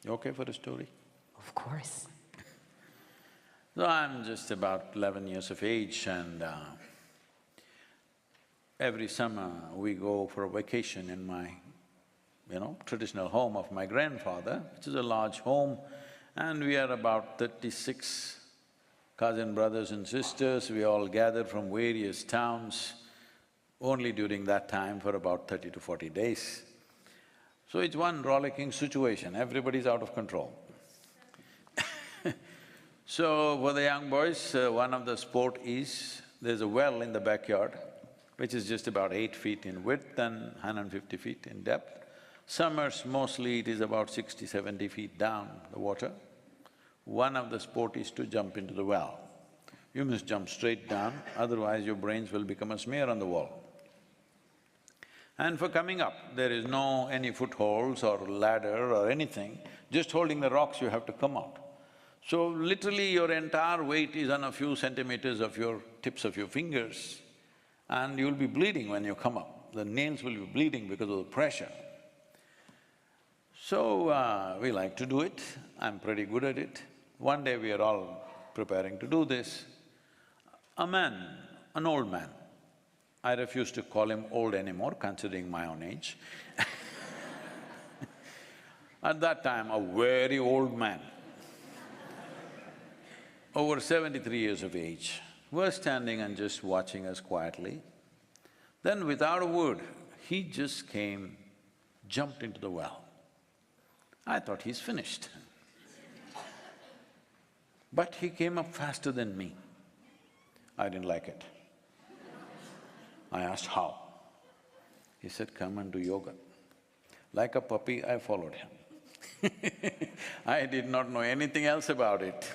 You okay for a story? Of course. So I'm just about 11 years of age, and every summer we go for a vacation in my, traditional home of my grandfather, which is a large home, and we are about 36 cousin brothers and sisters. We all gather from various towns only during that time for about 30 to 40 days. So it's one rollicking situation, everybody's out of control. So for the young boys, one of the sport is, there's a well in the backyard, which is just about 8 feet in width and 150 feet in depth. Summers, mostly it is about 60, 70 feet down the water. One of the sport is to jump into the well. You must jump straight down, otherwise your brains will become a smear on the wall. And for coming up, there is no any footholds or ladder or anything, just holding the rocks you have to come out. So literally your entire weight is on a few centimeters of your tips of your fingers, and you'll be bleeding when you come up. The nails will be bleeding because of the pressure. So we like to do it, I'm pretty good at it. One day we are all preparing to do this. A man, an old man, I refuse to call him old anymore considering my own age. At that time, a very old man, over 73 years of age, was standing and just watching us quietly. Then without a word, he just came, jumped into the well. I thought he's finished. But he came up faster than me. I didn't like it. I asked how. He said, come and do yoga. Like a puppy, I followed him. I did not know anything else about it.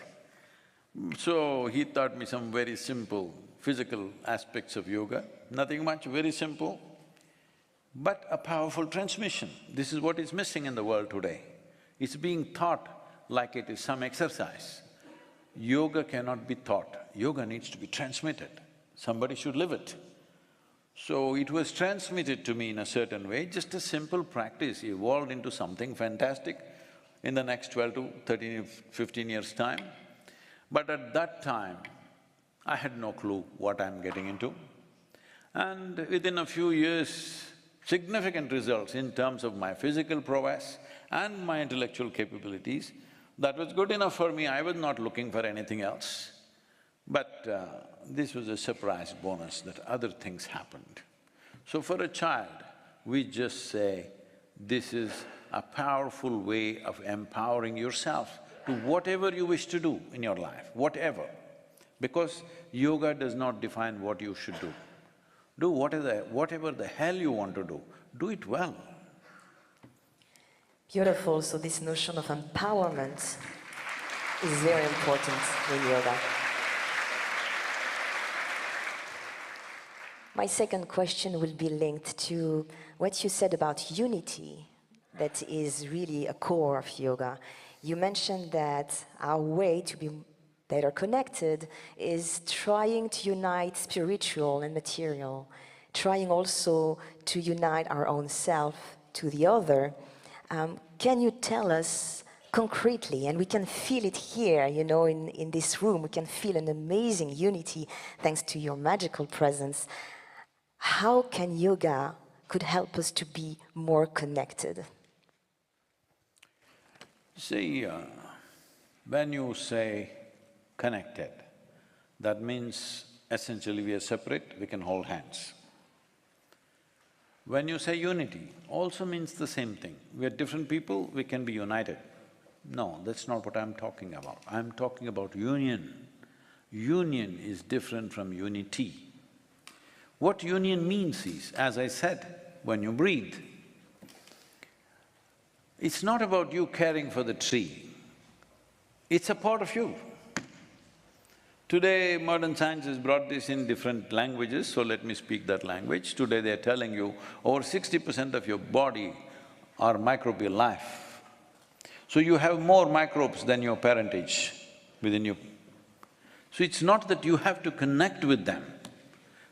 So he taught me some very simple physical aspects of yoga, nothing much, very simple, but a powerful transmission. This is what is missing in the world today. It's being taught like it is some exercise. Yoga cannot be taught, yoga needs to be transmitted. Somebody should live it. So it was transmitted to me in a certain way, just a simple practice evolved into something fantastic in the next 12 to 13, 15 years' time. But at that time, I had no clue what I'm getting into. And within a few years, significant results in terms of my physical prowess and my intellectual capabilities, that was good enough for me, I was not looking for anything else. But this was a surprise bonus that other things happened. So for a child, we just say, this is a powerful way of empowering yourself to whatever you wish to do in your life, whatever. Because yoga does not define what you should do. Do whatever the hell you want to do it well. Beautiful. So this notion of empowerment is very important in yoga. My second question will be linked to what you said about unity, that is really a core of yoga. You mentioned that our way to be better connected is trying to unite spiritual and material, trying also to unite our own self to the other. Can you tell us concretely, and we can feel it here, you know, in this room, we can feel an amazing unity thanks to your magical presence. How can yoga could help us to be more connected? See, when you say connected, that means essentially we are separate, we can hold hands. When you say unity, also means the same thing. We are different people, we can be united. No, that's not what I'm talking about. I'm talking about union. Union is different from unity. What union means is, as I said, when you breathe, it's not about you caring for the tree, it's a part of you. Today, modern science has brought this in different languages, so let me speak that language. Today they're telling you over 60% of your body are microbial life. So you have more microbes than your parentage within you. So it's not that you have to connect with them,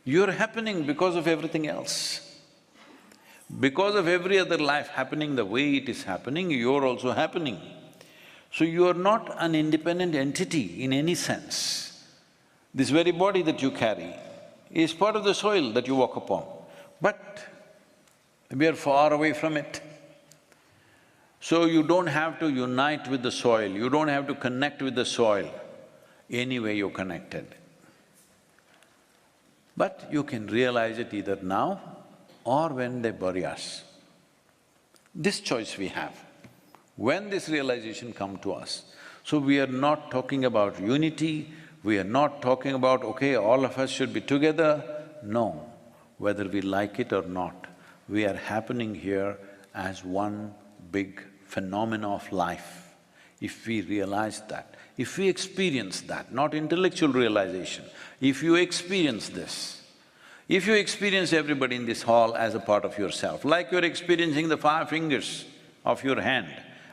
you're happening because of everything else. Because of every other life happening the way it is happening, you're also happening. So you are not an independent entity in any sense. This very body that you carry is part of the soil that you walk upon, but we are far away from it. So you don't have to unite with the soil, you don't have to connect with the soil, anyway you're connected. But you can realize it either now or when they bury us. This choice we have, when this realization come to us. So we are not talking about unity, we are not talking about, okay, all of us should be together. No, whether we like it or not, we are happening here as one big phenomena of life. If we realize that, if we experience that, not intellectual realization, if you experience this, if you experience everybody in this hall as a part of yourself, like you're experiencing the 5 fingers of your hand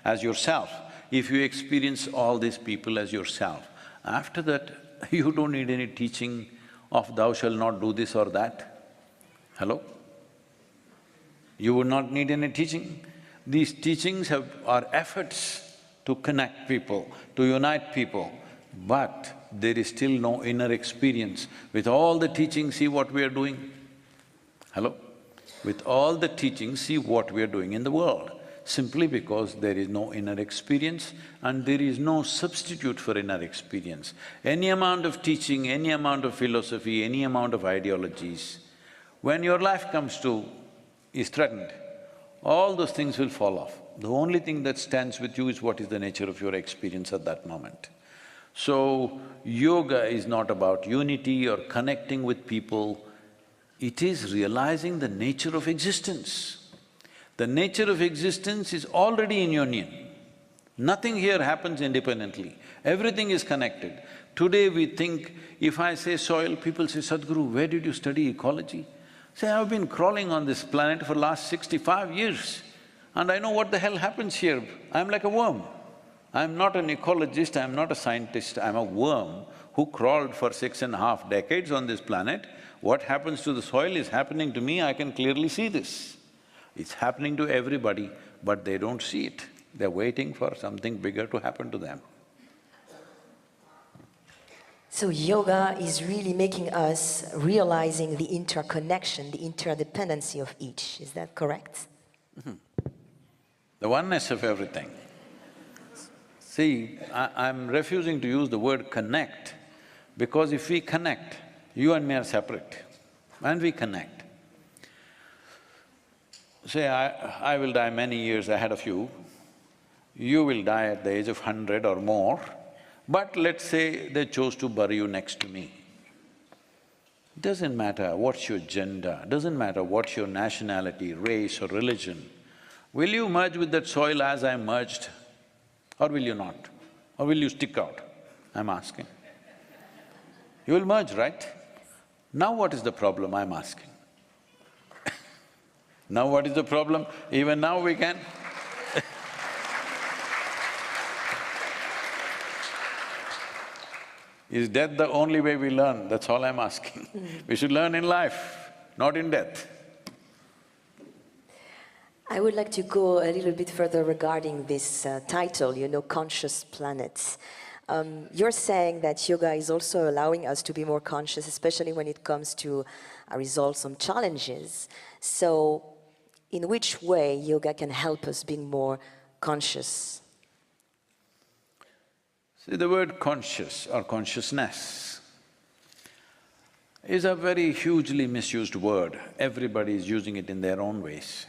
as yourself, if you experience all these people as yourself, after that, you don't need any teaching of thou shalt not do this or that. Hello? You would not need any teaching. These teachings are efforts to connect people, to unite people, but there is still no inner experience. With all the teachings, see what we are doing. Hello? With all the teachings, see what we are doing in the world, simply because there is no inner experience and there is no substitute for inner experience. Any amount of teaching, any amount of philosophy, any amount of ideologies, when your life is threatened, all those things will fall off. The only thing that stands with you is what is the nature of your experience at that moment. So, yoga is not about unity or connecting with people, it is realizing the nature of existence. The nature of existence is already in union. Nothing here happens independently, everything is connected. Today we think, if I say soil, people say, Sadhguru, where did you study ecology? Say, I've been crawling on this planet for last 65 years and I know what the hell happens here. I'm like a worm. I'm not an ecologist, I'm not a scientist, I'm a worm who crawled for 6.5 decades on this planet. What happens to the soil is happening to me, I can clearly see this. It's happening to everybody, but they don't see it. They're waiting for something bigger to happen to them. So yoga is really making us realizing the interconnection, the interdependency of each, is that correct? The oneness of everything. See, I'm refusing to use the word connect Because if we connect, you and me are separate, and we connect. Say, I will die many years ahead of you, you will die at the age of 100 or more, but let's say they chose to bury you next to me. Doesn't matter what's your gender, doesn't matter what's your nationality, race or religion. Will you merge with that soil as I merged, or will you not? Or will you stick out? I'm asking. You will merge, right? Now what is the problem, I'm asking? Now what is the problem? Even now we can Is death the only way we learn? That's all I'm asking. We should learn in life, not in death. I would like to go a little bit further regarding this title, Conscious Planets. You're saying that yoga is also allowing us to be more conscious, especially when it comes to resolve some challenges. So, in which way yoga can help us being more conscious? See, the word conscious or consciousness is a very hugely misused word. Everybody is using it in their own ways.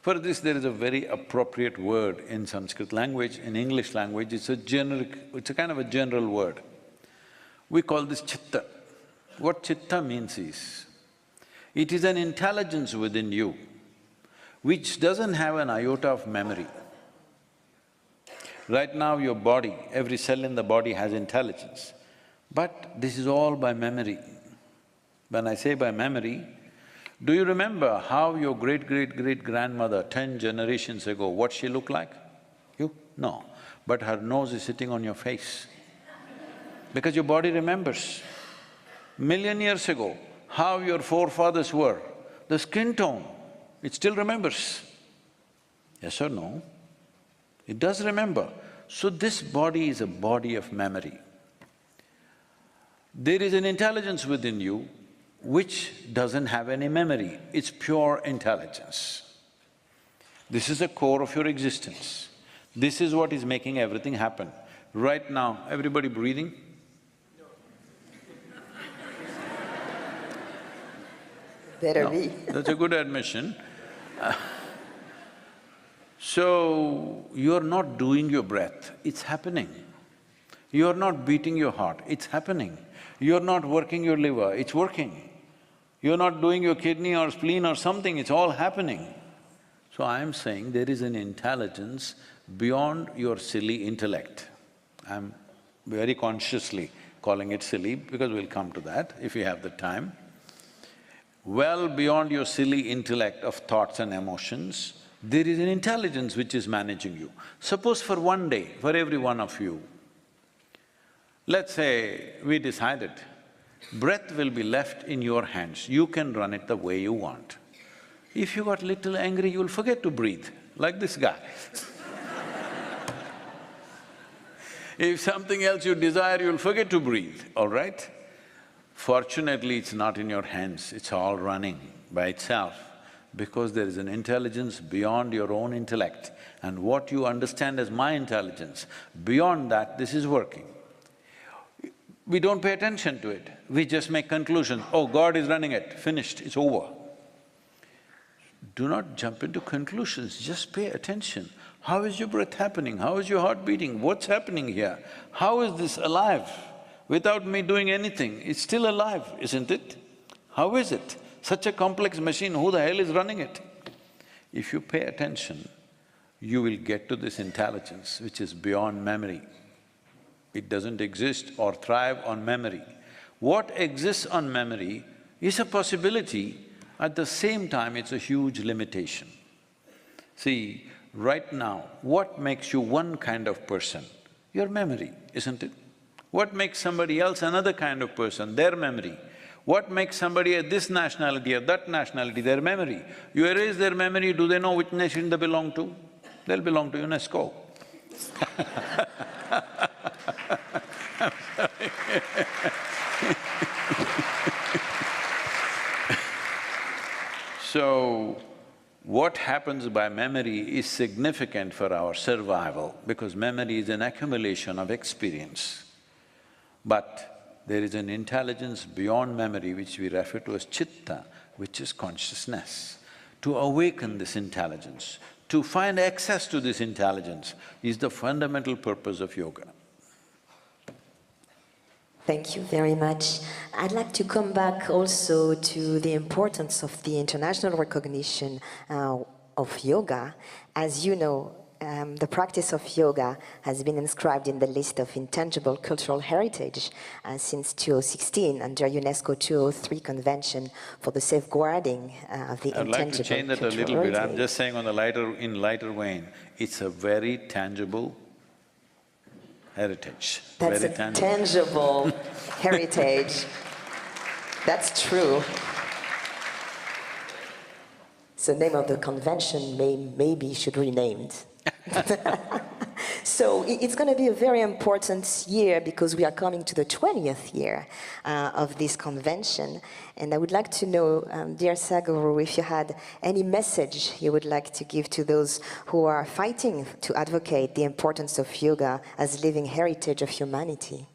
For this, there is a very appropriate word in Sanskrit language. In English language, it's a kind of a general word. We call this chitta. What chitta means is, it is an intelligence within you which doesn't have an iota of memory. Right now your body, every cell in the body has intelligence, but this is all by memory. When I say by memory, do you remember how your great-great-great-grandmother 10 generations ago, what she looked like? You? No. But her nose is sitting on your face because your body remembers. Million years ago, how your forefathers were, the skin tone, it still remembers. Yes or no? It does remember. So this body is a body of memory. There is an intelligence within you which doesn't have any memory, it's pure intelligence. This is the core of your existence. This is what is making everything happen. Right now, everybody breathing? Better be. That's a good admission. So, you're not doing your breath, it's happening. You're not beating your heart, it's happening. You're not working your liver, it's working. You're not doing your kidney or spleen or something, it's all happening. So I'm saying there is an intelligence beyond your silly intellect. I'm very consciously calling it silly because we'll come to that if we have the time. Well beyond your silly intellect of thoughts and emotions, there is an intelligence which is managing you. Suppose for one day, for every one of you, let's say we decided, breath will be left in your hands, you can run it the way you want. If you got little angry, you'll forget to breathe, like this guy. If something else you desire, you'll forget to breathe, all right? Fortunately, it's not in your hands, it's all running by itself, because there is an intelligence beyond your own intellect, and what you understand as my intelligence, beyond that, this is working. We don't pay attention to it, we just make conclusions, oh, God is running it, finished, it's over. Do not jump into conclusions, just pay attention. How is your breath happening? How is your heart beating? What's happening here? How is this alive? Without me doing anything, it's still alive, isn't it? How is it? Such a complex machine, who the hell is running it? If you pay attention, you will get to this intelligence which is beyond memory. It doesn't exist or thrive on memory. What exists on memory is a possibility, at the same time it's a huge limitation. See, right now, what makes you one kind of person? Your memory, isn't it? What makes somebody else another kind of person? Their memory. What makes somebody at this nationality or that nationality? Their memory. You erase their memory, do they know which nation they belong to? They'll belong to UNESCO. I'm sorry. So, what happens by memory is significant for our survival, because memory is an accumulation of experience. But there is an intelligence beyond memory which we refer to as chitta, which is consciousness. To awaken this intelligence, to find access to this intelligence is the fundamental purpose of yoga. Thank you very much. I'd like to come back also to the importance of the international recognition of yoga. As you know, the practice of yoga has been inscribed in the list of intangible cultural heritage since 2016 under UNESCO 203 Convention for the safeguarding of the I'd intangible like to change that a cultural little bit. I'm heritage. just saying on the lighter vein, it's a very tangible heritage. That's very a tangible heritage. That's true. So the name of the convention maybe should be renamed. So it's going to be a very important year because we are coming to the 20th year of this convention. And I would like to know, dear Sadhguru, if you had any message you would like to give to those who are fighting to advocate the importance of yoga as living heritage of humanity.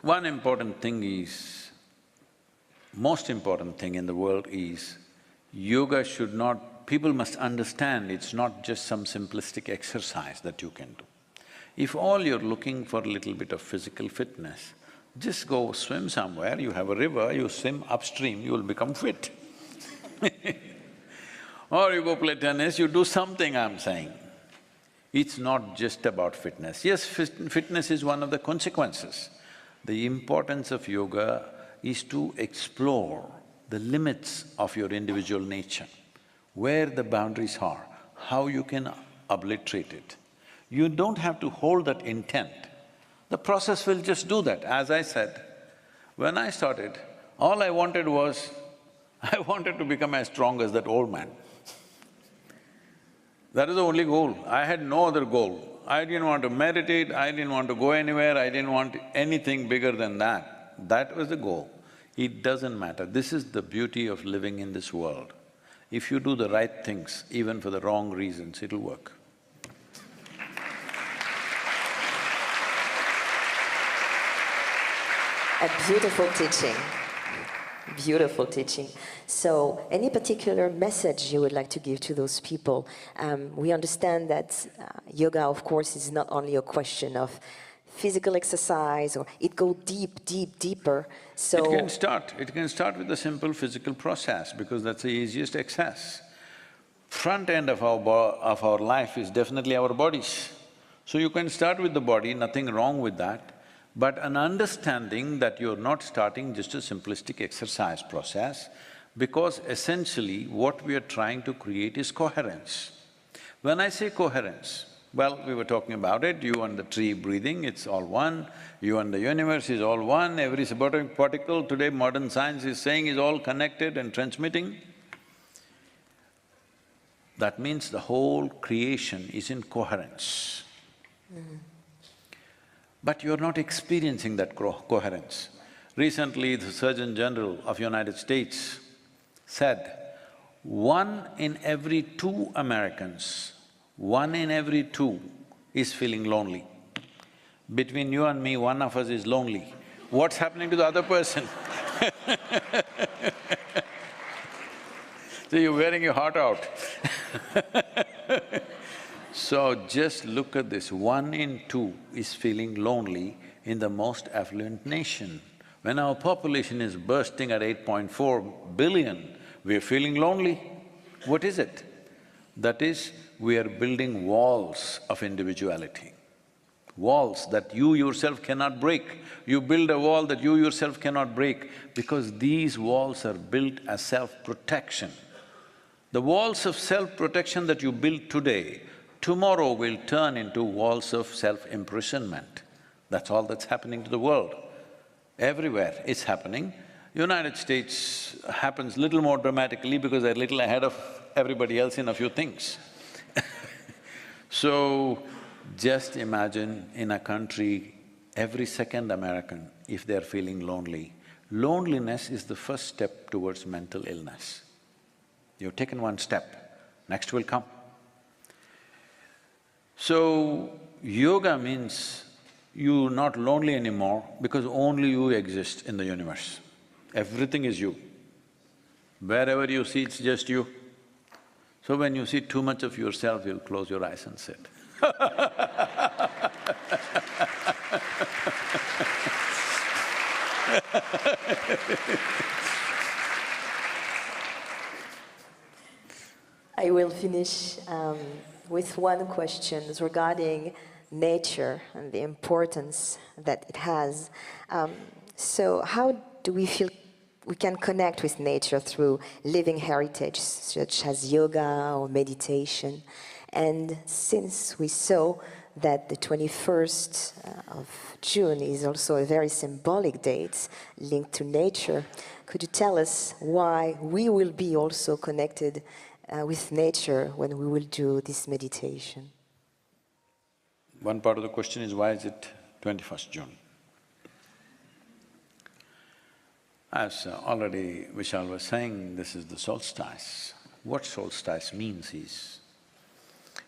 One important thing is, most important thing in the world is, yoga should not, people must understand it's not just some simplistic exercise that you can do. If all you're looking for a little bit of physical fitness, just go swim somewhere, you have a river, you swim upstream, you will become fit. Or you go play tennis, you do something, I'm saying. It's not just about fitness. Yes, fitness is one of the consequences. The importance of yoga is to explore the limits of your individual nature, where the boundaries are, how you can obliterate it. You don't have to hold that intent. The process will just do that. As I said, when I started, all I wanted was, I wanted to become as strong as that old man. That is the only goal. I had no other goal. I didn't want to meditate, I didn't want to go anywhere, I didn't want anything bigger than that. That was the goal. It doesn't matter. This is the beauty of living in this world. If you do the right things, even for the wrong reasons, it'll work. A beautiful teaching. Beautiful teaching. So, any particular message you would like to give to those people? We understand that yoga, of course, is not only a question of physical exercise, or it goes deeper. So It can start with a simple physical process because that's the easiest access. Front end of our life is definitely our bodies. So you can start with the body, nothing wrong with that. But an understanding that you're not starting just a simplistic exercise process, because essentially what we are trying to create is coherence. When I say coherence, well, we were talking about it, you and the tree breathing, it's all one, you and the universe is all one, every subatomic particle today modern science is saying is all connected and transmitting. That means the whole creation is in coherence. But you're not experiencing that coherence. Recently, the Surgeon General of United States said, 1 in every 2 Americans, 1 in every 2 is feeling lonely. Between you and me, one of us is lonely. What's happening to the other person? So you're wearing your heart out. So just look at this, 1 in 2 is feeling lonely in the most affluent nation. When our population is bursting at 8.4 billion, we're feeling lonely. What is it? That is, we are building walls of individuality. Walls that you yourself cannot break. You build a wall that you yourself cannot break because these walls are built as self-protection. The walls of self-protection that you build today, tomorrow will turn into walls of self-imprisonment. That's all that's happening to the world. Everywhere it's happening. United States happens little more dramatically because they're little ahead of everybody else in a few things. So, just imagine in a country, every second American, if they're feeling lonely, loneliness is the first step towards mental illness. You've taken one step, next will come. So, yoga means you're not lonely anymore because only you exist in the universe. Everything is you. Wherever you see, it's just you. So when you see too much of yourself, you'll close your eyes and sit. I will finish with one question regarding nature and the importance that it has. So how do we feel we can connect with nature through living heritage such as yoga or meditation? And since we saw that the 21st of June is also a very symbolic date linked to nature, could you tell us why we will be also connected with nature when we will do this meditation? One part of the question is, why is it 21st June? As already Vishal was saying, this is the solstice. What solstice means is,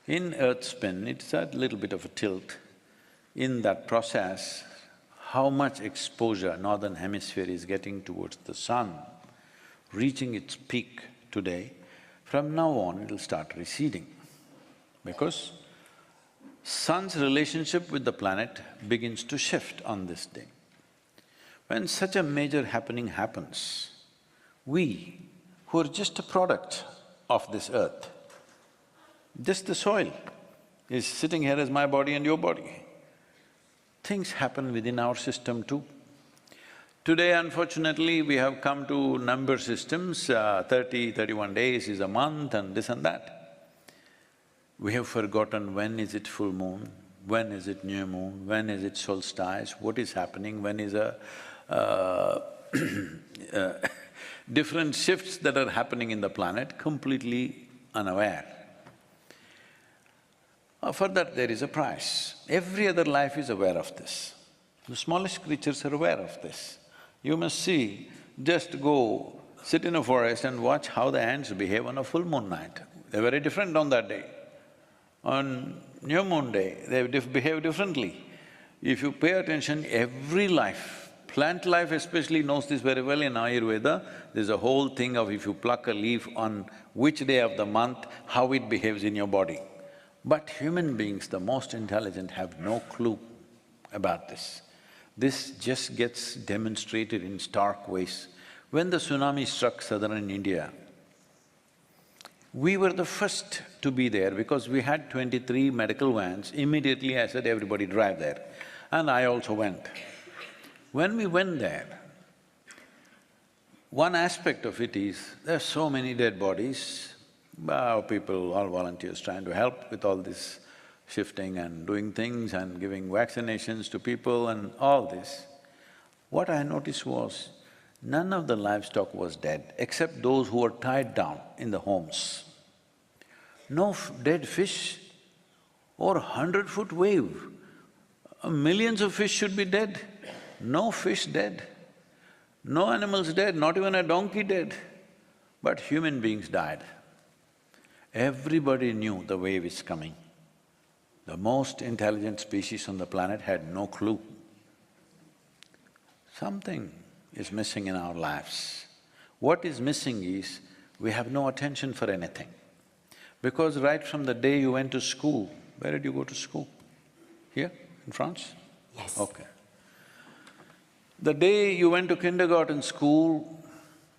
in Earth spin, it's a little bit of a tilt. In that process, how much exposure northern hemisphere is getting towards the sun, reaching its peak today, from now on it'll start receding. Because sun's relationship with the planet begins to shift on this day. When such a major happening happens, we, who are just a product of this earth, just the soil is sitting here as my body and your body. Things happen within our system too. Today, unfortunately, we have come to number systems, 30, 31 days is a month and this and that. We have forgotten when is it full moon, when is it new moon, when is it solstice, what is happening, when is different shifts that are happening in the planet, completely unaware. For that there is a price. Every other life is aware of this. The smallest creatures are aware of this. You must see, just go sit in a forest and watch how the ants behave on a full moon night. They're very different on that day. On new moon day, they behave differently. If you pay attention, every life, plant life especially knows this very well in Ayurveda. There's a whole thing of if you pluck a leaf on which day of the month, how it behaves in your body. But human beings, the most intelligent, have no clue about this. This just gets demonstrated in stark ways. When the tsunami struck southern India, we were the first to be there because we had 23 medical vans. Immediately I said, everybody drive there. And I also went. When we went there, one aspect of it is, there are so many dead bodies, people, all volunteers trying to help with all this shifting and doing things and giving vaccinations to people and all this. What I noticed was, none of the livestock was dead, except those who were tied down in the homes. No dead fish or 100-foot wave. Millions of fish should be dead. No fish dead. No animals dead, not even a donkey dead. But human beings died. Everybody knew the wave is coming. The most intelligent species on the planet had no clue. Something is missing in our lives. What is missing is, we have no attention for anything. Because right from the day you went to school, where did you go to school? Here, in France? Yes. Okay. The day you went to kindergarten school,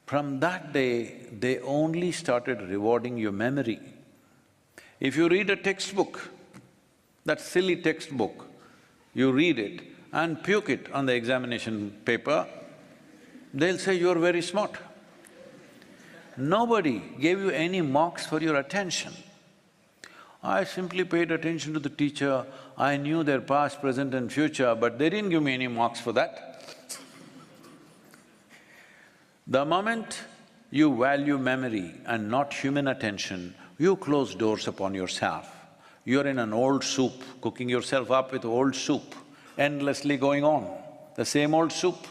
from that day, they only started rewarding your memory. If you read a textbook, that silly textbook, you read it and puke it on the examination paper, they'll say you're very smart. Nobody gave you any marks for your attention. I simply paid attention to the teacher, I knew their past, present and future, but they didn't give me any marks for that. The moment you value memory and not human attention, you close doors upon yourself. You're in an old soup, cooking yourself up with old soup, endlessly going on, the same old soup.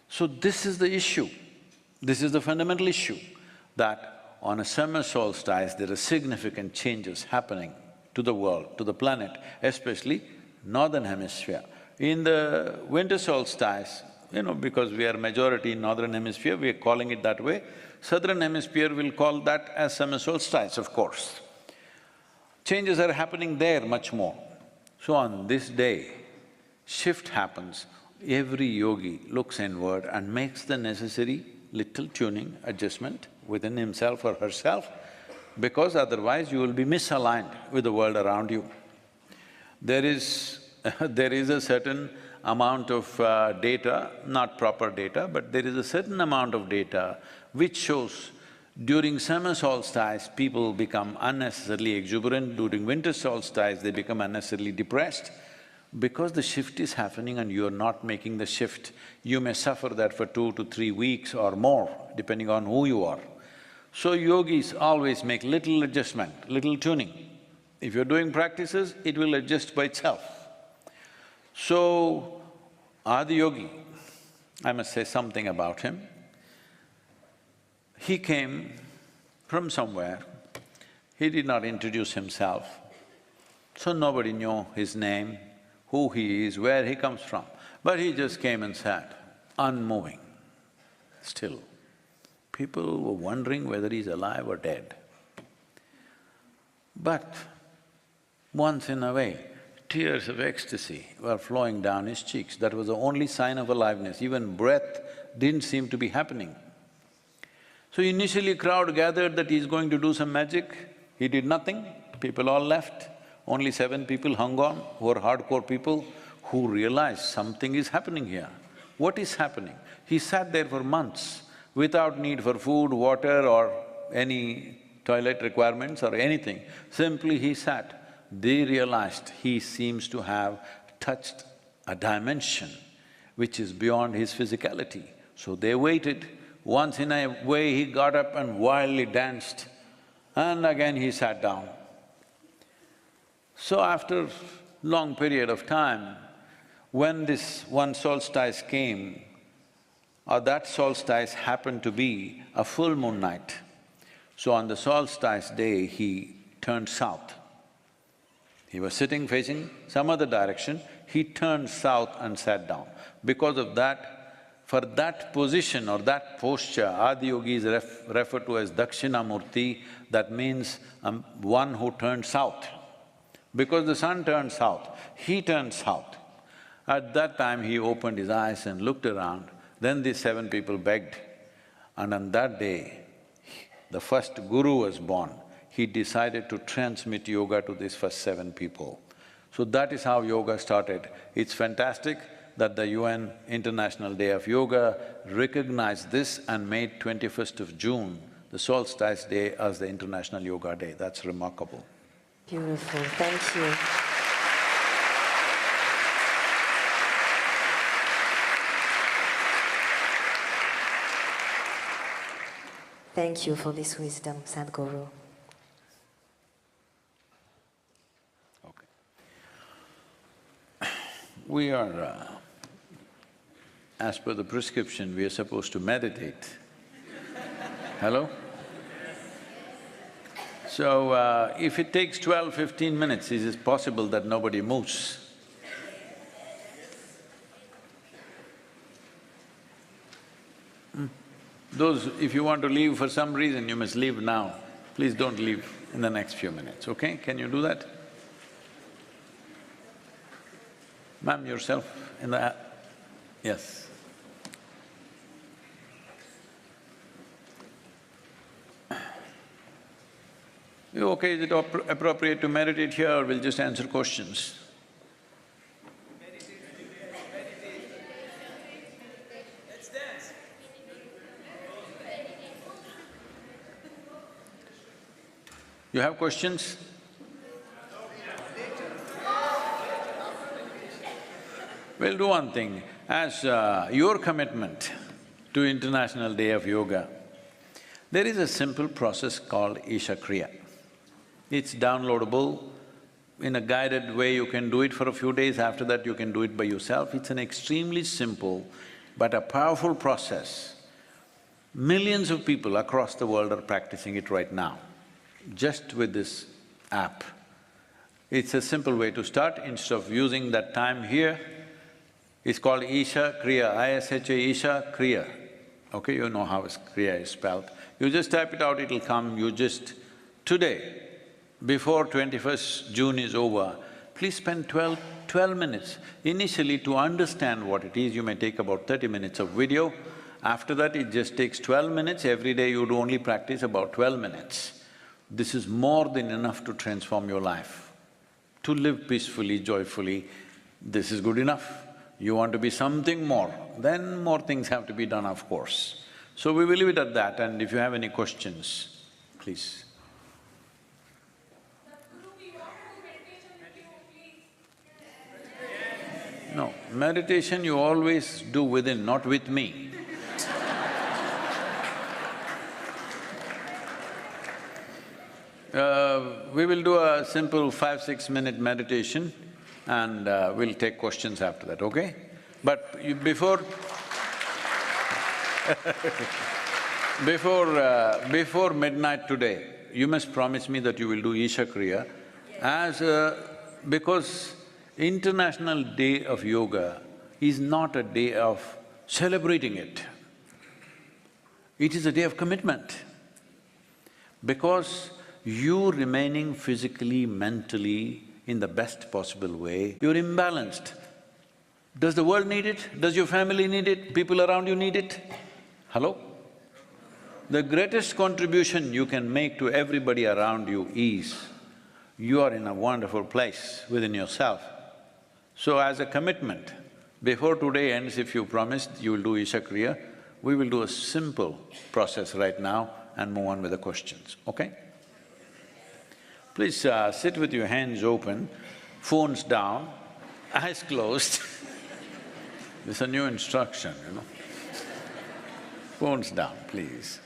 So this is the issue, this is the fundamental issue, that on a summer solstice there are significant changes happening to the world, to the planet, especially northern hemisphere. In the winter solstice, because we are majority in northern hemisphere, we are calling it that way. Southern hemisphere will call that as summer solstice, of course. Changes are happening there much more. So on this day, shift happens. Every yogi looks inward and makes the necessary little tuning, adjustment within himself or herself, because otherwise you will be misaligned with the world around you. There is a certain amount of data, not proper data, but there is a certain amount of data which shows during summer solstice, people become unnecessarily exuberant, during winter solstice, they become unnecessarily depressed. Because the shift is happening and you're not making the shift, you may suffer that for 2 to 3 weeks or more, depending on who you are. So yogis always make little adjustment, little tuning. If you're doing practices, it will adjust by itself. So, Adi Yogi, I must say something about him. He came from somewhere, he did not introduce himself, so nobody knew his name, who he is, where he comes from. But he just came and sat, unmoving, still. People were wondering whether he's alive or dead. But once in a way, tears of ecstasy were flowing down his cheeks. That was the only sign of aliveness. Even breath didn't seem to be happening. So initially crowd gathered that he's going to do some magic. He did nothing, people all left. Only 7 people hung on, who were hardcore people, who realized something is happening here. What is happening? He sat there for months without need for food, water or any toilet requirements or anything. Simply he sat. They realized he seems to have touched a dimension which is beyond his physicality. So they waited. Once in a way he got up and wildly danced, and again he sat down. So after long period of time, when this one solstice came, or that solstice happened to be a full moon night, so on the solstice day he turned south. He was sitting facing some other direction, he turned south and sat down. Because of that, for that position or that posture, Adiyogi is referred to as Dakshinamurti, that means one who turned south. Because the sun turned south, he turned south. At that time, he opened his eyes and looked around. Then these 7 people begged. And on that day, the first guru was born. He decided to transmit yoga to these first 7 people. So that is how yoga started. It's fantastic that the UN International Day of Yoga recognized this and made 21st of June, the solstice day, as the International Yoga Day. That's remarkable. Beautiful, thank you. Thank you for this wisdom, Sadhguru. We are, as per the prescription, we are supposed to meditate. Hello? So, if it takes 12–15 minutes, is it possible that nobody moves? Those… if you want to leave for some reason, you must leave now. Please don't leave in the next few minutes, okay? Can you do that? Ma'am, yourself in the… yes. You okay, is it appropriate to meditate here or we'll just answer questions? Let's dance. You have questions? We'll do one thing, as your commitment to International Day of Yoga, there is a simple process called Isha Kriya. It's downloadable, in a guided way you can do it for a few days, after that you can do it by yourself. It's an extremely simple but a powerful process. Millions of people across the world are practicing it right now, just with this app. It's a simple way to start. Instead of using that time here, it's called Isha Kriya, I-S-H-A, Isha Kriya. Okay, you know how Kriya is spelled. You just type it out, it'll come. You just… Today, before 21st June is over, please spend 12 minutes. Initially, to understand what it is, you may take about 30 minutes of video. After that, it just takes 12 minutes. Every day you'd only practice about 12 minutes. This is more than enough to transform your life. To live peacefully, joyfully, this is good enough. You want to be something more, then more things have to be done, of course. So we will leave it at that, and if you have any questions, please. No, meditation you always do within, not with me. We will do a simple 5-6 minute meditation and we'll take questions after that, okay? But you, before before midnight today, you must promise me that you will do Isha Kriya because International Day of Yoga is not a day of celebrating it. It is a day of commitment. Because you remaining physically, mentally in the best possible way, you're imbalanced. Does the world need it? Does your family need it? People around you need it? Hello? The greatest contribution you can make to everybody around you is, you are in a wonderful place within yourself. So as a commitment, before today ends, if you promised you will do Isha Kriya, we will do a simple process right now and move on with the questions, okay? Please sit with your hands open, phones down, eyes closed. This is a new instruction, you know. Phones down, please.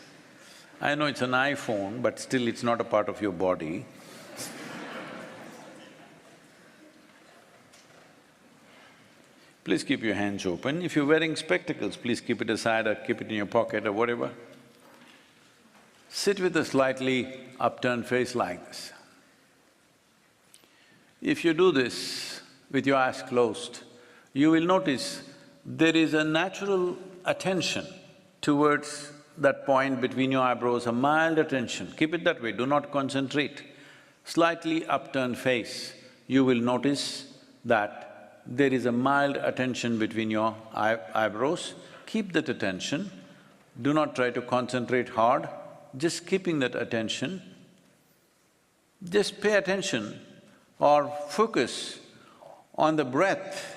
I know it's an iPhone, but still it's not a part of your body. Please keep your hands open. If you're wearing spectacles, please keep it aside or keep it in your pocket or whatever. Sit with a slightly upturned face like this. If you do this with your eyes closed, you will notice there is a natural attention towards that point between your eyebrows, a mild attention. Keep it that way, do not concentrate. Slightly upturned face, you will notice that there is a mild attention between your eyebrows. Keep that attention, do not try to concentrate hard, just keeping that attention. Just pay attention or focus on the breath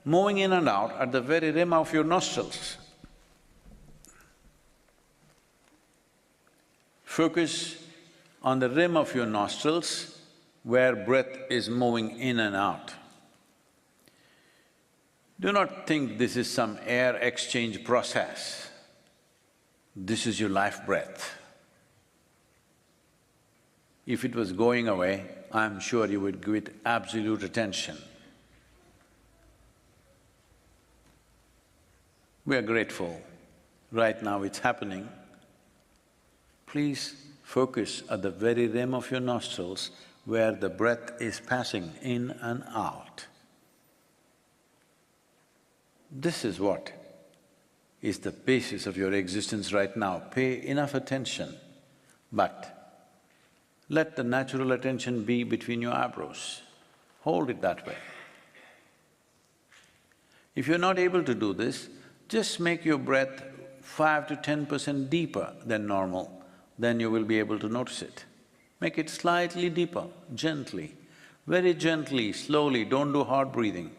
moving in and out at the very rim of your nostrils. Focus on the rim of your nostrils where breath is moving in and out. Do not think this is some air exchange process. This is your life breath. If it was going away, I'm sure you would give it absolute attention. We are grateful. Right now it's happening. Please focus at the very rim of your nostrils where the breath is passing in and out. This is what is the basis of your existence right now. Pay enough attention, but let the natural attention be between your eyebrows. Hold it that way. If you're not able to do this, just make your breath 5 to 10% deeper than normal, then you will be able to notice it. Make it slightly deeper, gently, very gently, slowly, don't do hard breathing.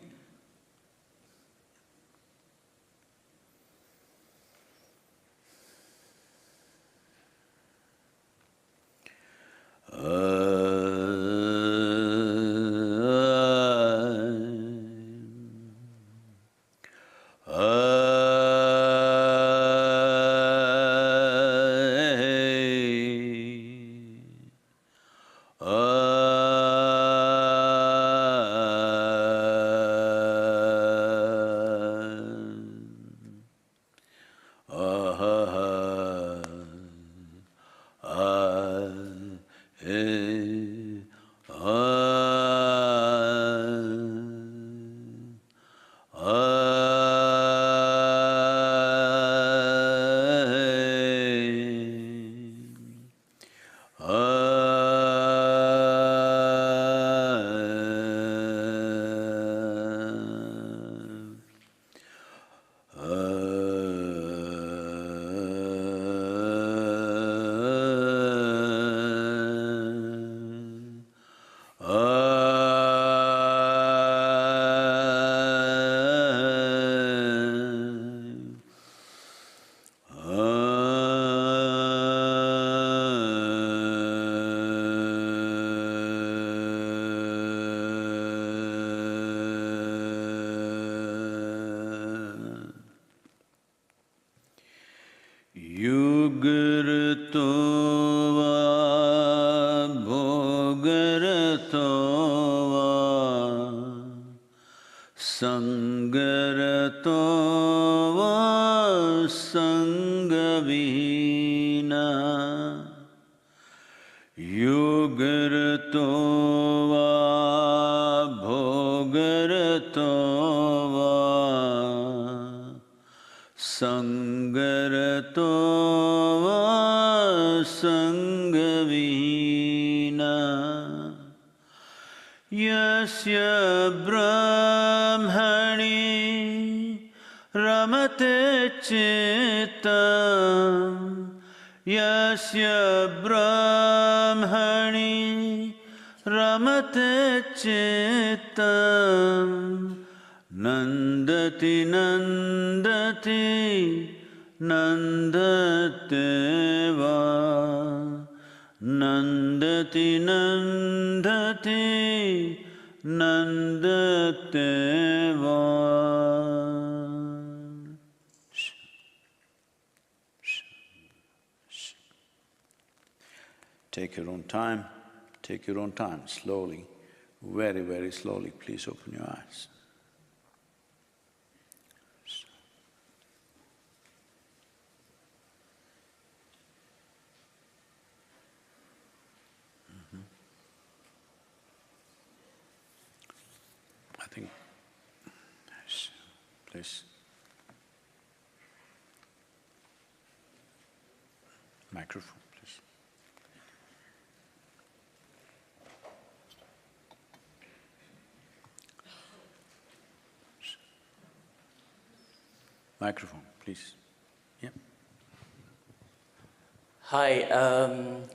Sangarato va sangavihina Yogarato va bhogarato va Sangarato va sangavihina Yasya brahmani ramate chitam Yasya brahmani ramate chitam Nandati nandati nandateva Nandati nandati nandateva Take your own time, slowly, very, very slowly, please open your eyes. I think, please. Microphone, please. Microphone, please. Yeah. Hi,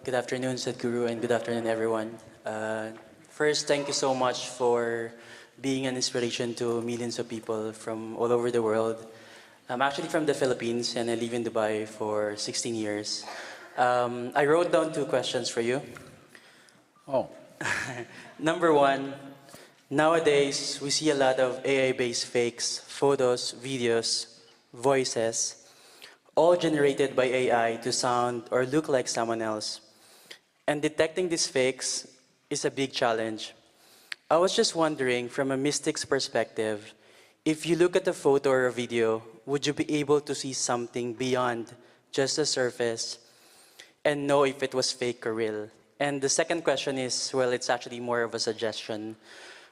good afternoon, Sadhguru, and good afternoon, everyone. First, thank you so much for being an inspiration to millions of people from all over the world. I'm actually from the Philippines, and I live in Dubai for 16 years. I wrote down 2 questions for you. Oh. Number 1, nowadays, we see a lot of AI-based fakes, photos, videos, voices, all generated by AI to sound or look like someone else. And detecting these fakes is a big challenge. I was just wondering, from a mystic's perspective, if you look at a photo or a video, would you be able to see something beyond just the surface and know if it was fake or real? And the second question is, well, it's actually more of a suggestion.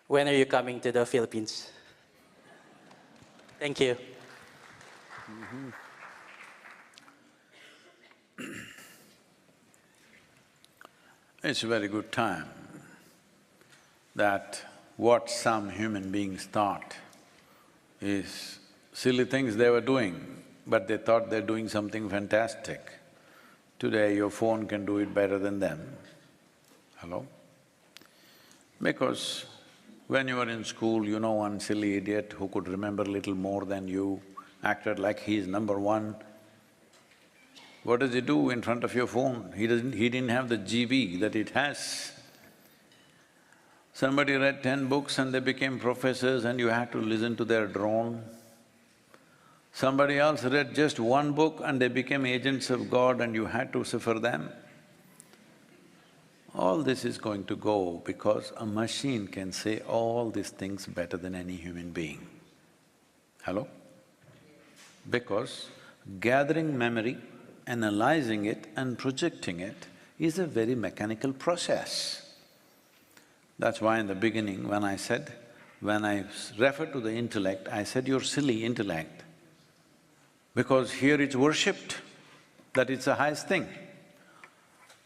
When are you coming to the Philippines? Thank you. It's a very good time that what some human beings thought is silly things they were doing, but they thought they're doing something fantastic. Today your phone can do it better than them. Hello? Because when you were in school, you know one silly idiot who could remember little more than you, acted like he's number 1. What does he do in front of your phone? He didn't have the GB that it has. Somebody read 10 books and they became professors and you had to listen to their drone. Somebody else read just 1 book and they became agents of God and you had to suffer them. All this is going to go because a machine can say all these things better than any human being. Hello? Because gathering memory, analyzing it and projecting it is a very mechanical process. That's why in the beginning when I referred to the intellect, I said, you're silly intellect, because here it's worshipped, that it's the highest thing.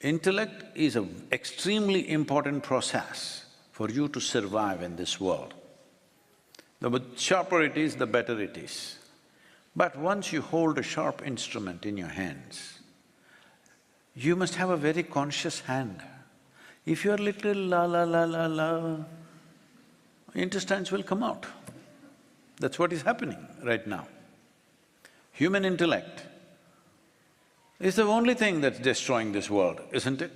Intellect is an extremely important process for you to survive in this world. The sharper it is, the better it is. But once you hold a sharp instrument in your hands, you must have a very conscious hand. If you're little la la la la la, intestines will come out. That's what is happening right now. Human intellect is the only thing that's destroying this world, isn't it?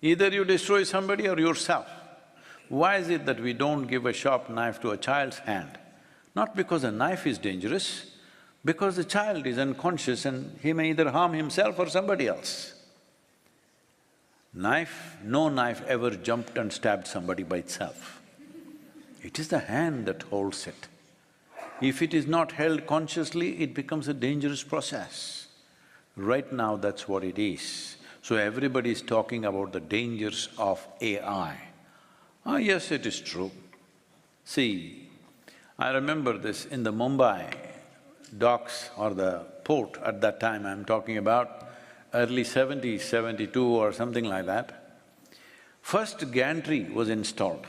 Either you destroy somebody or yourself. Why is it that we don't give a sharp knife to a child's hand? Not because a knife is dangerous, because the child is unconscious and he may either harm himself or somebody else. No knife ever jumped and stabbed somebody by itself. It is the hand that holds it. If it is not held consciously, it becomes a dangerous process. Right now, that's what it is. So everybody is talking about the dangers of AI. Ah, yes, it is true. See, I remember this in the Mumbai docks or the port at that time I'm talking about, early 70s, 72 or something like that. First gantry was installed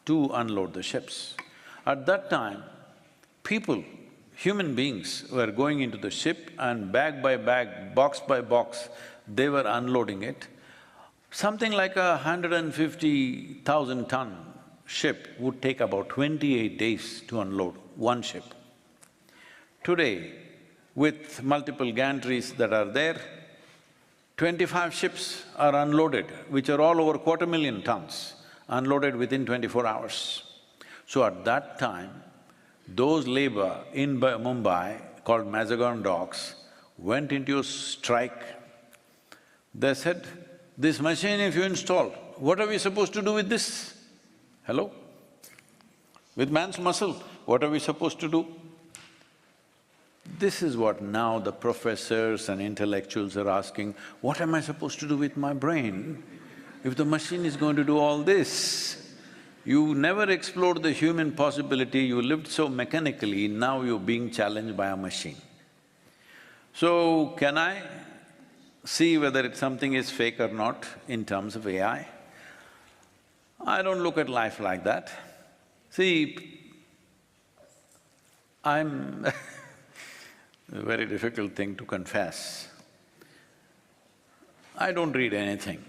to unload the ships. At that time, people, human beings were going into the ship and bag by bag, box by box, they were unloading it. Something like 150,000 ton ship would take about 28 days to unload one ship. Today, with multiple gantries that are there, 25 ships are unloaded, which are all over 250,000 tons, unloaded within 24 hours. So at that time, those labor in Mumbai, called Mazagon docks, went into a strike. They said, this machine if you install, what are we supposed to do with this? Hello? With man's muscle, what are we supposed to do? This is what now the professors and intellectuals are asking, what am I supposed to do with my brain if the machine is going to do all this? You never explored the human possibility, you lived so mechanically, now you're being challenged by a machine. So, can I see whether something is fake or not in terms of AI? I don't look at life like that. See, I'm a very difficult thing to confess. I don't read anything.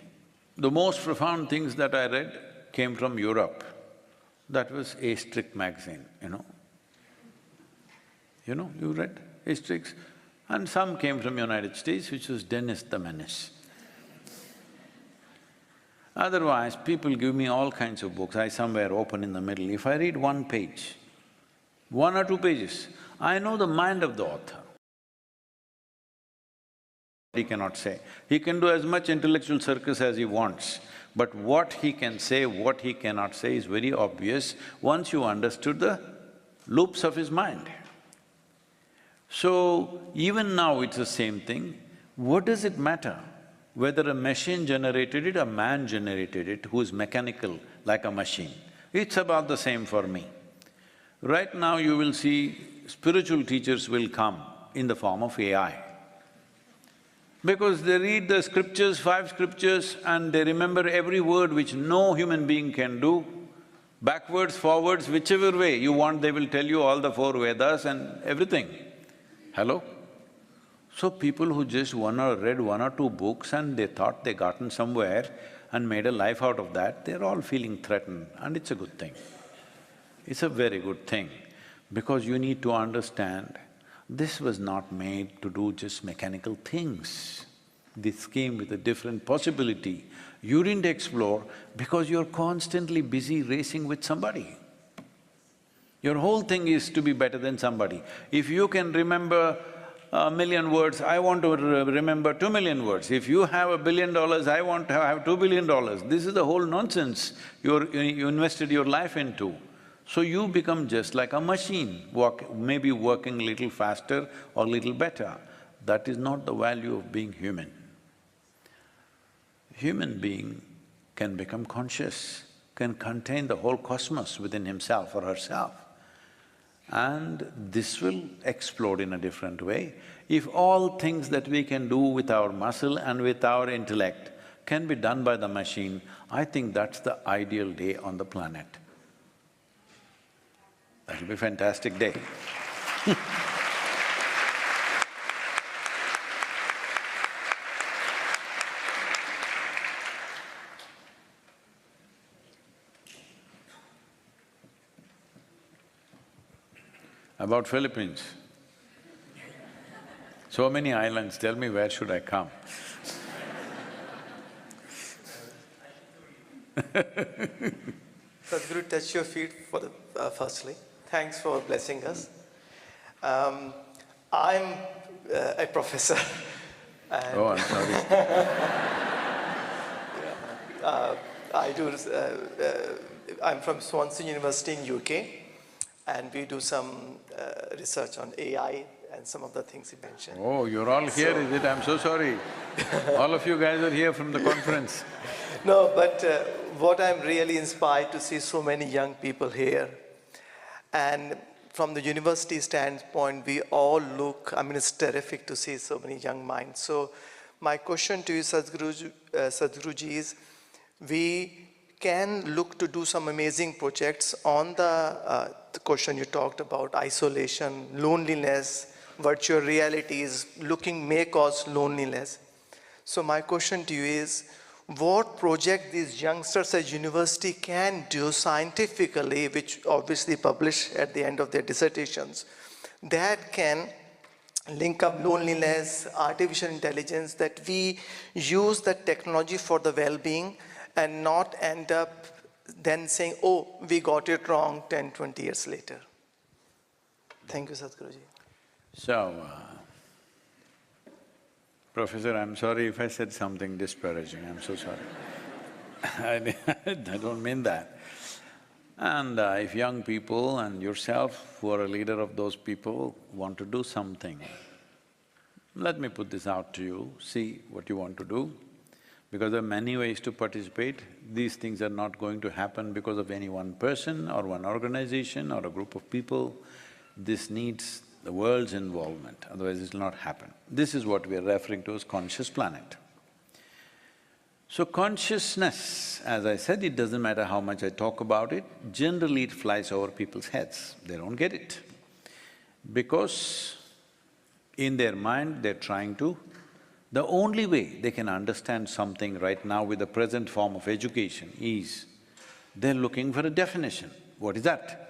The most profound things that I read came from Europe. That was Asterix magazine, you know. You read Asterix? And some came from United States, which was Dennis the Menace. Otherwise, people give me all kinds of books, I somewhere open in the middle. If I read one page, 1 or 2 pages, I know the mind of the author. He cannot say. He can do as much intellectual circus as he wants, but what he can say, what he cannot say is very obvious once you understood the loops of his mind. So, even now it's the same thing. What does it matter whether a machine generated it or man generated it, who is mechanical like a machine? It's about the same for me. Right now you will see spiritual teachers will come in the form of AI. Because they read the scriptures, 5 scriptures, and they remember every word which no human being can do. Backwards, forwards, whichever way you want, they will tell you all the 4 Vedas and everything. Hello? So people who just read 1 or 2 books and they thought they gotten somewhere and made a life out of that, they're all feeling threatened, and it's a good thing. It's a very good thing, because you need to understand, this was not made to do just mechanical things. This came with a different possibility. You didn't explore because you're constantly busy racing with somebody. Your whole thing is to be better than somebody. If you can remember 1 million words, I want to remember 2 million words. If you have $1 billion, I want to have $2 billion. This is the whole nonsense you invested your life into. So you become just like a machine, maybe working a little faster or a little better. That is not the value of being human. Human being can become conscious, can contain the whole cosmos within himself or herself. And this will explode in a different way. If all things that we can do with our muscle and with our intellect can be done by the machine, I think that's the ideal day on the planet. That'll be a fantastic day. About Philippines. So many islands, tell me where should I come? Sadhguru, touch your feet for the, firstly. Thanks for blessing us. I'm a professor. And Oh, I'm sorry. I do I'm from Swansea University in UK, and we do some research on AI and some of the things you mentioned. Oh, you're all here, is it? I'm so sorry. All of you guys are here from the conference. No, but what I'm really inspired to see so many young people here. And from the university standpoint, we all look, I mean, it's terrific to see so many young minds. So my question to you, Sadhguruji, is we can look to do some amazing projects on the question you talked about, isolation, loneliness, virtual realities, may cause loneliness. So my question to you is, what project these youngsters at university can do scientifically, which obviously publish at the end of their dissertations, that can link up loneliness, artificial intelligence, that we use the technology for the well-being and not end up then saying, oh, we got it wrong 10, 20 years later. Thank you, Sadhguruji. So, Professor, I'm sorry if I said something disparaging, I'm so sorry. I don't mean that. And if young people and yourself, who are a leader of those people, want to do something, let me put this out to you, see what you want to do. Because there are many ways to participate. These things are not going to happen because of any one person or one organization or a group of people. This needs the world's involvement, otherwise it will not happen. This is what we are referring to as conscious planet. So consciousness, as I said, it doesn't matter how much I talk about it, generally it flies over people's heads, they don't get it. Because in their mind they're trying to… The only way they can understand something right now with the present form of education is, they're looking for a definition. What is that?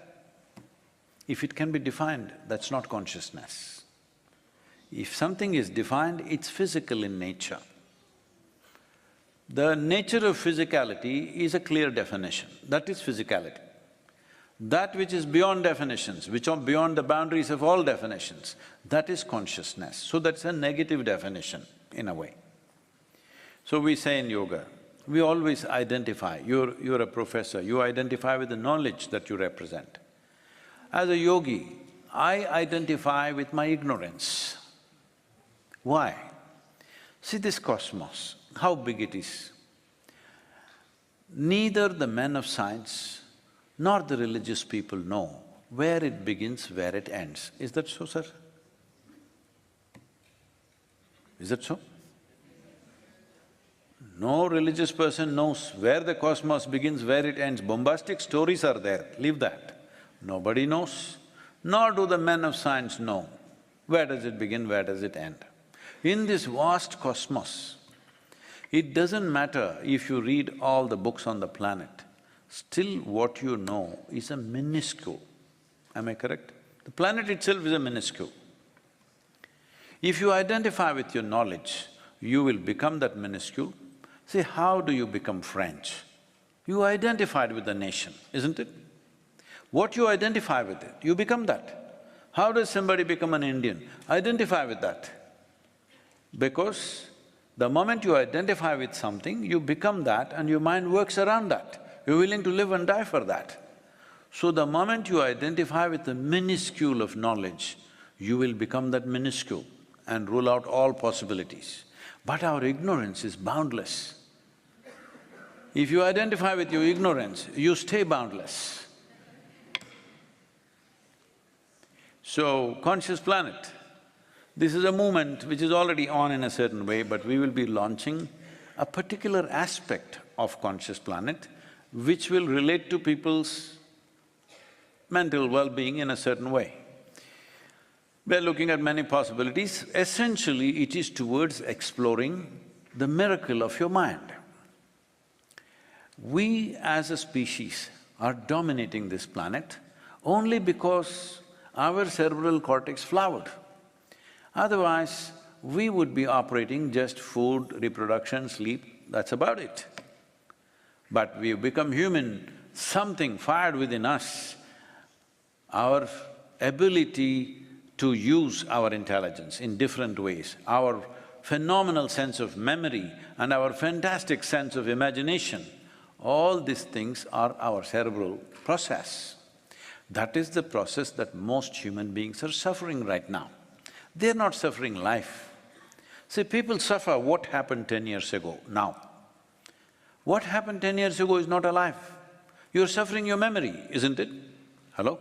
If it can be defined, that's not consciousness. If something is defined, it's physical in nature. The nature of physicality is a clear definition, that is physicality. That which is beyond definitions, which are beyond the boundaries of all definitions, that is consciousness. So that's a negative definition in a way. So we say in yoga, we always identify, you're a professor, you identify with the knowledge that you represent. As a yogi, I identify with my ignorance. Why? See this cosmos, how big it is. Neither the men of science nor the religious people know where it begins, where it ends. Is that so, sir? Is that so? No religious person knows where the cosmos begins, where it ends. Bombastic stories are there, leave that. Nobody knows, nor do the men of science know where does it begin, where does it end. In this vast cosmos, it doesn't matter if you read all the books on the planet, still what you know is a minuscule. Am I correct? The planet itself is a minuscule. If you identify with your knowledge, you will become that minuscule. See, how do you become French? You identified with the nation, isn't it? What you identify with it, you become that. How does somebody become an Indian? Identify with that. Because the moment you identify with something, you become that and your mind works around that. You're willing to live and die for that. So the moment you identify with the minuscule of knowledge, you will become that minuscule and rule out all possibilities. But our ignorance is boundless. If you identify with your ignorance, you stay boundless. So, conscious planet, this is a movement which is already on in a certain way, but we will be launching a particular aspect of conscious planet which will relate to people's mental well-being in a certain way. We're looking at many possibilities. Essentially, it is towards exploring the miracle of your mind. We as a species are dominating this planet only because our cerebral cortex flowered. Otherwise, we would be operating just food, reproduction, sleep, that's about it. But we've become human, something fired within us, our ability to use our intelligence in different ways, our phenomenal sense of memory and our fantastic sense of imagination, All these things are our cerebral process. That is the process that most human beings are suffering right now. They're not suffering life. See, people suffer what happened 10 years ago, now. What happened 10 years ago is not alive. You're suffering your memory, isn't it? Hello?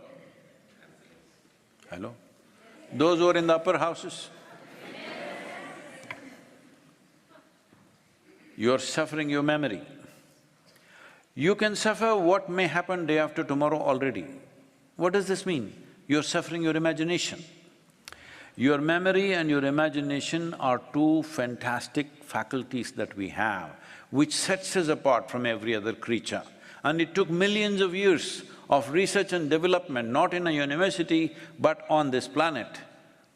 Hello? Those who are in the upper houses, you're suffering your memory. You can suffer what may happen day after tomorrow already. What does this mean? You're suffering your imagination. Your memory and your imagination are two fantastic faculties that we have, which sets us apart from every other creature. And it took millions of years of research and development, not in a university, but on this planet,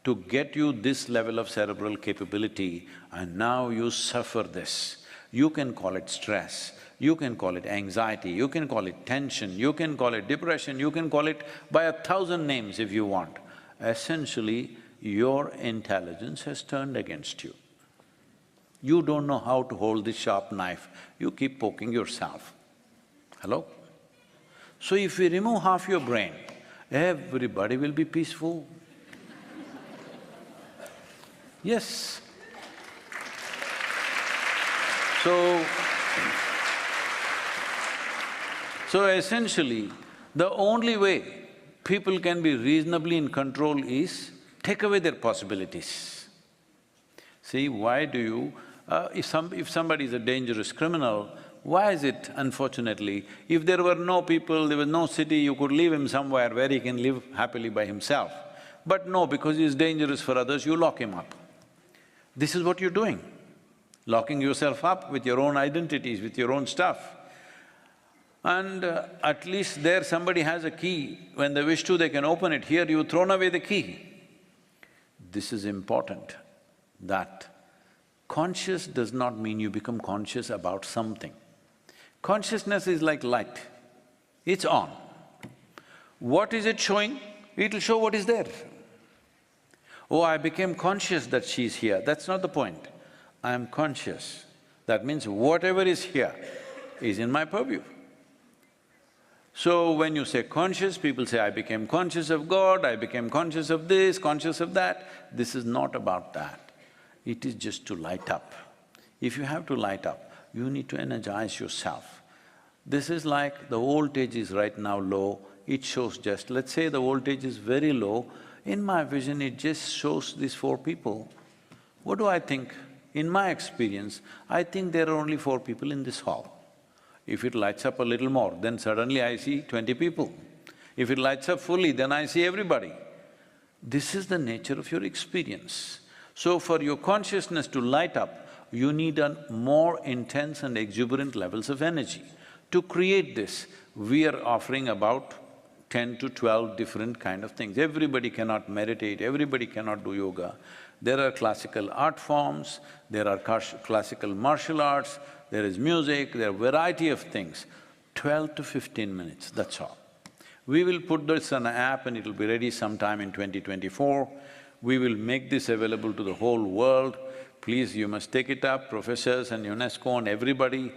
to get you this level of cerebral capability, and now you suffer this. You can call it stress, you can call it anxiety, you can call it tension, you can call it depression, you can call it by 1,000 names if you want. Essentially, your intelligence has turned against you. You don't know how to hold this sharp knife, you keep poking yourself. Hello? So if we remove half your brain, everybody will be peaceful. Yes. So essentially, the only way people can be reasonably in control is take away their possibilities. See, why do you… if somebody is a dangerous criminal, why is it, unfortunately, if there were no people, there was no city, you could leave him somewhere where he can live happily by himself. But no, because he is dangerous for others, you lock him up. This is what you're doing, locking yourself up with your own identities, with your own stuff. And at least there somebody has a key, when they wish to they can open it, here you've thrown away the key. This is important, that conscious does not mean you become conscious about something. Consciousness is like light, it's on. What is it showing? It'll show what is there. Oh, I became conscious that she's here, that's not the point. I am conscious, that means whatever is here is in my purview. So when you say conscious, people say, I became conscious of God, I became conscious of this, conscious of that. This is not about that. It is just to light up. If you have to light up, you need to energize yourself. This is like the voltage is right now low, it shows just… let's say the voltage is very low, in my vision it just shows these 4 people. What do I think? In my experience, I think there are only 4 people in this hall. If it lights up a little more, then suddenly I see 20 people. If it lights up fully, then I see everybody. This is the nature of your experience. So for your consciousness to light up, you need a more intense and exuberant levels of energy. To create this, we are offering about 10 to 12 different kind of things. Everybody cannot meditate, everybody cannot do yoga. There are classical art forms, there are classical martial arts, there is music, there are variety of things. 12 to 15 minutes, that's all. We will put this on an app and it'll be ready sometime in 2024. We will make this available to the whole world. Please, you must take it up, professors and UNESCO and everybody.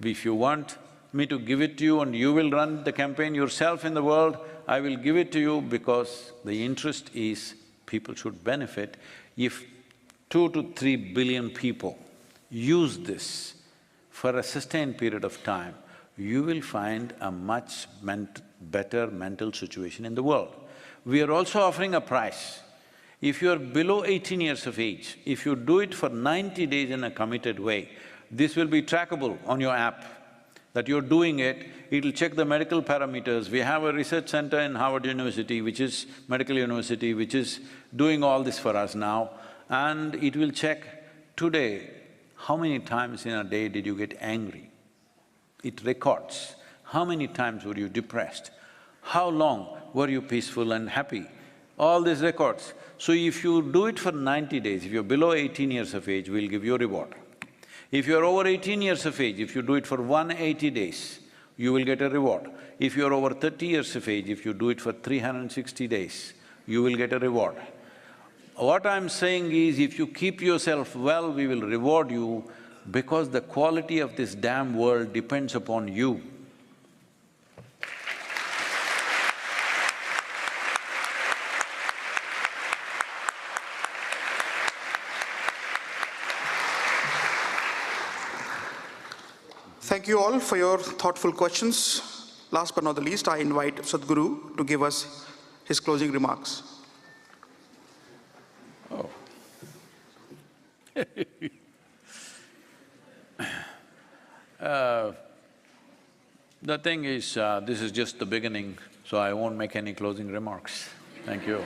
If you want me to give it to you and you will run the campaign yourself in the world, I will give it to you because the interest is people should benefit. If 2 to 3 billion people use this for a sustained period of time, you will find a much better mental situation in the world. We are also offering a prize. If you are below 18 years of age, if you do it for 90 days in a committed way, this will be trackable on your app, that you're doing it, it'll check the medical parameters. We have a research center in Harvard University, which is medical university, which is doing all this for us now, and it will check today, how many times in a day did you get angry? It records. How many times were you depressed? How long were you peaceful and happy? All these records. So if you do it for 90 days, if you're below 18 years of age, we'll give you a reward. If you're over 18 years of age, if you do it for 180 days, you will get a reward. If you're over 30 years of age, if you do it for 360 days, you will get a reward. What I'm saying is, if you keep yourself well, we will reward you because the quality of this damn world depends upon you. Thank you all for your thoughtful questions. Last but not the least, I invite Sadhguru to give us his closing remarks. Oh. The thing is, this is just the beginning, so I won't make any closing remarks. Thank you.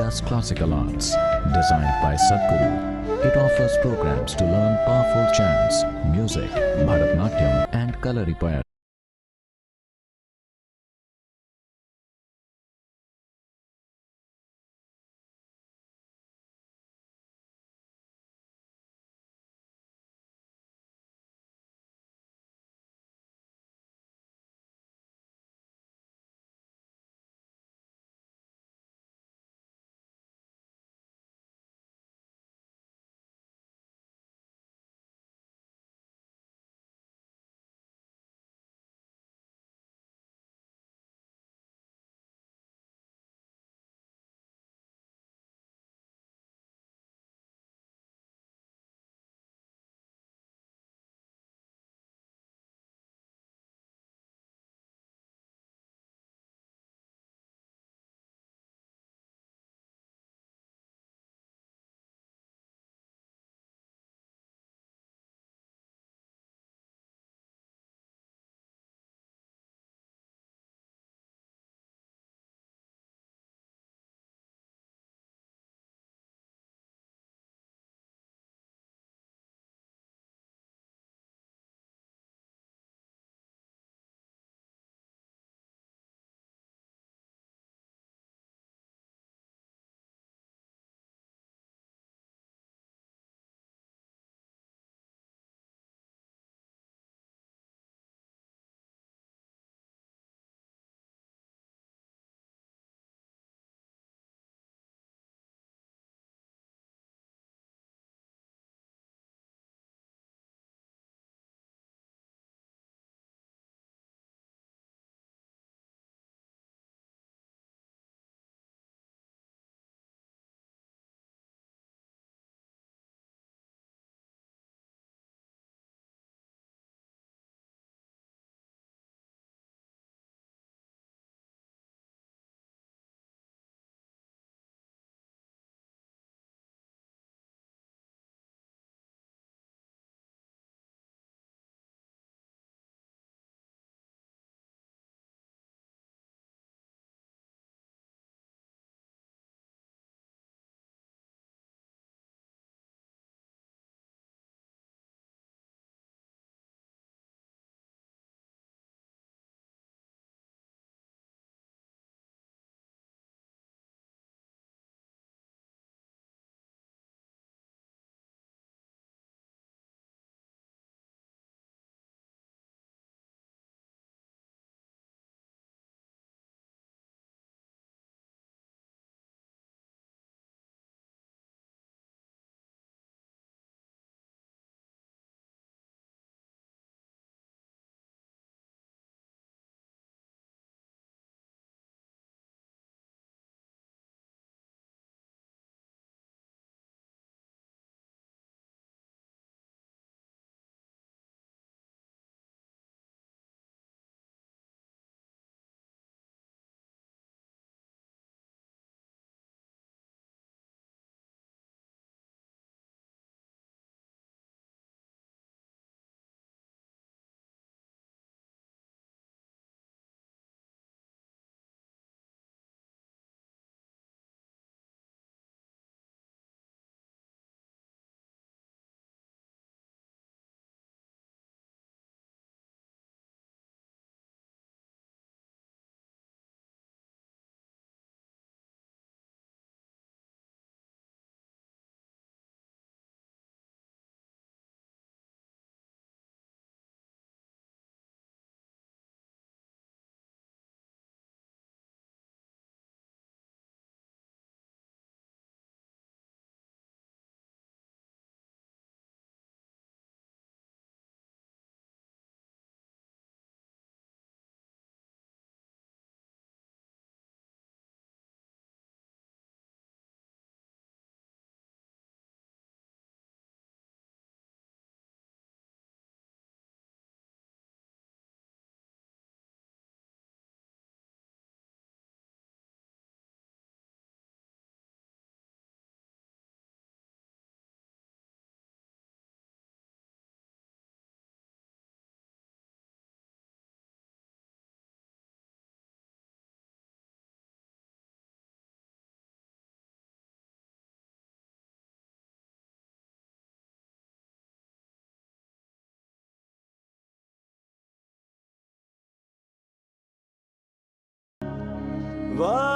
India's classical arts, designed by Sadhguru. It offers programs to learn powerful chants, music, Bharatanatyam and color repair. Wow.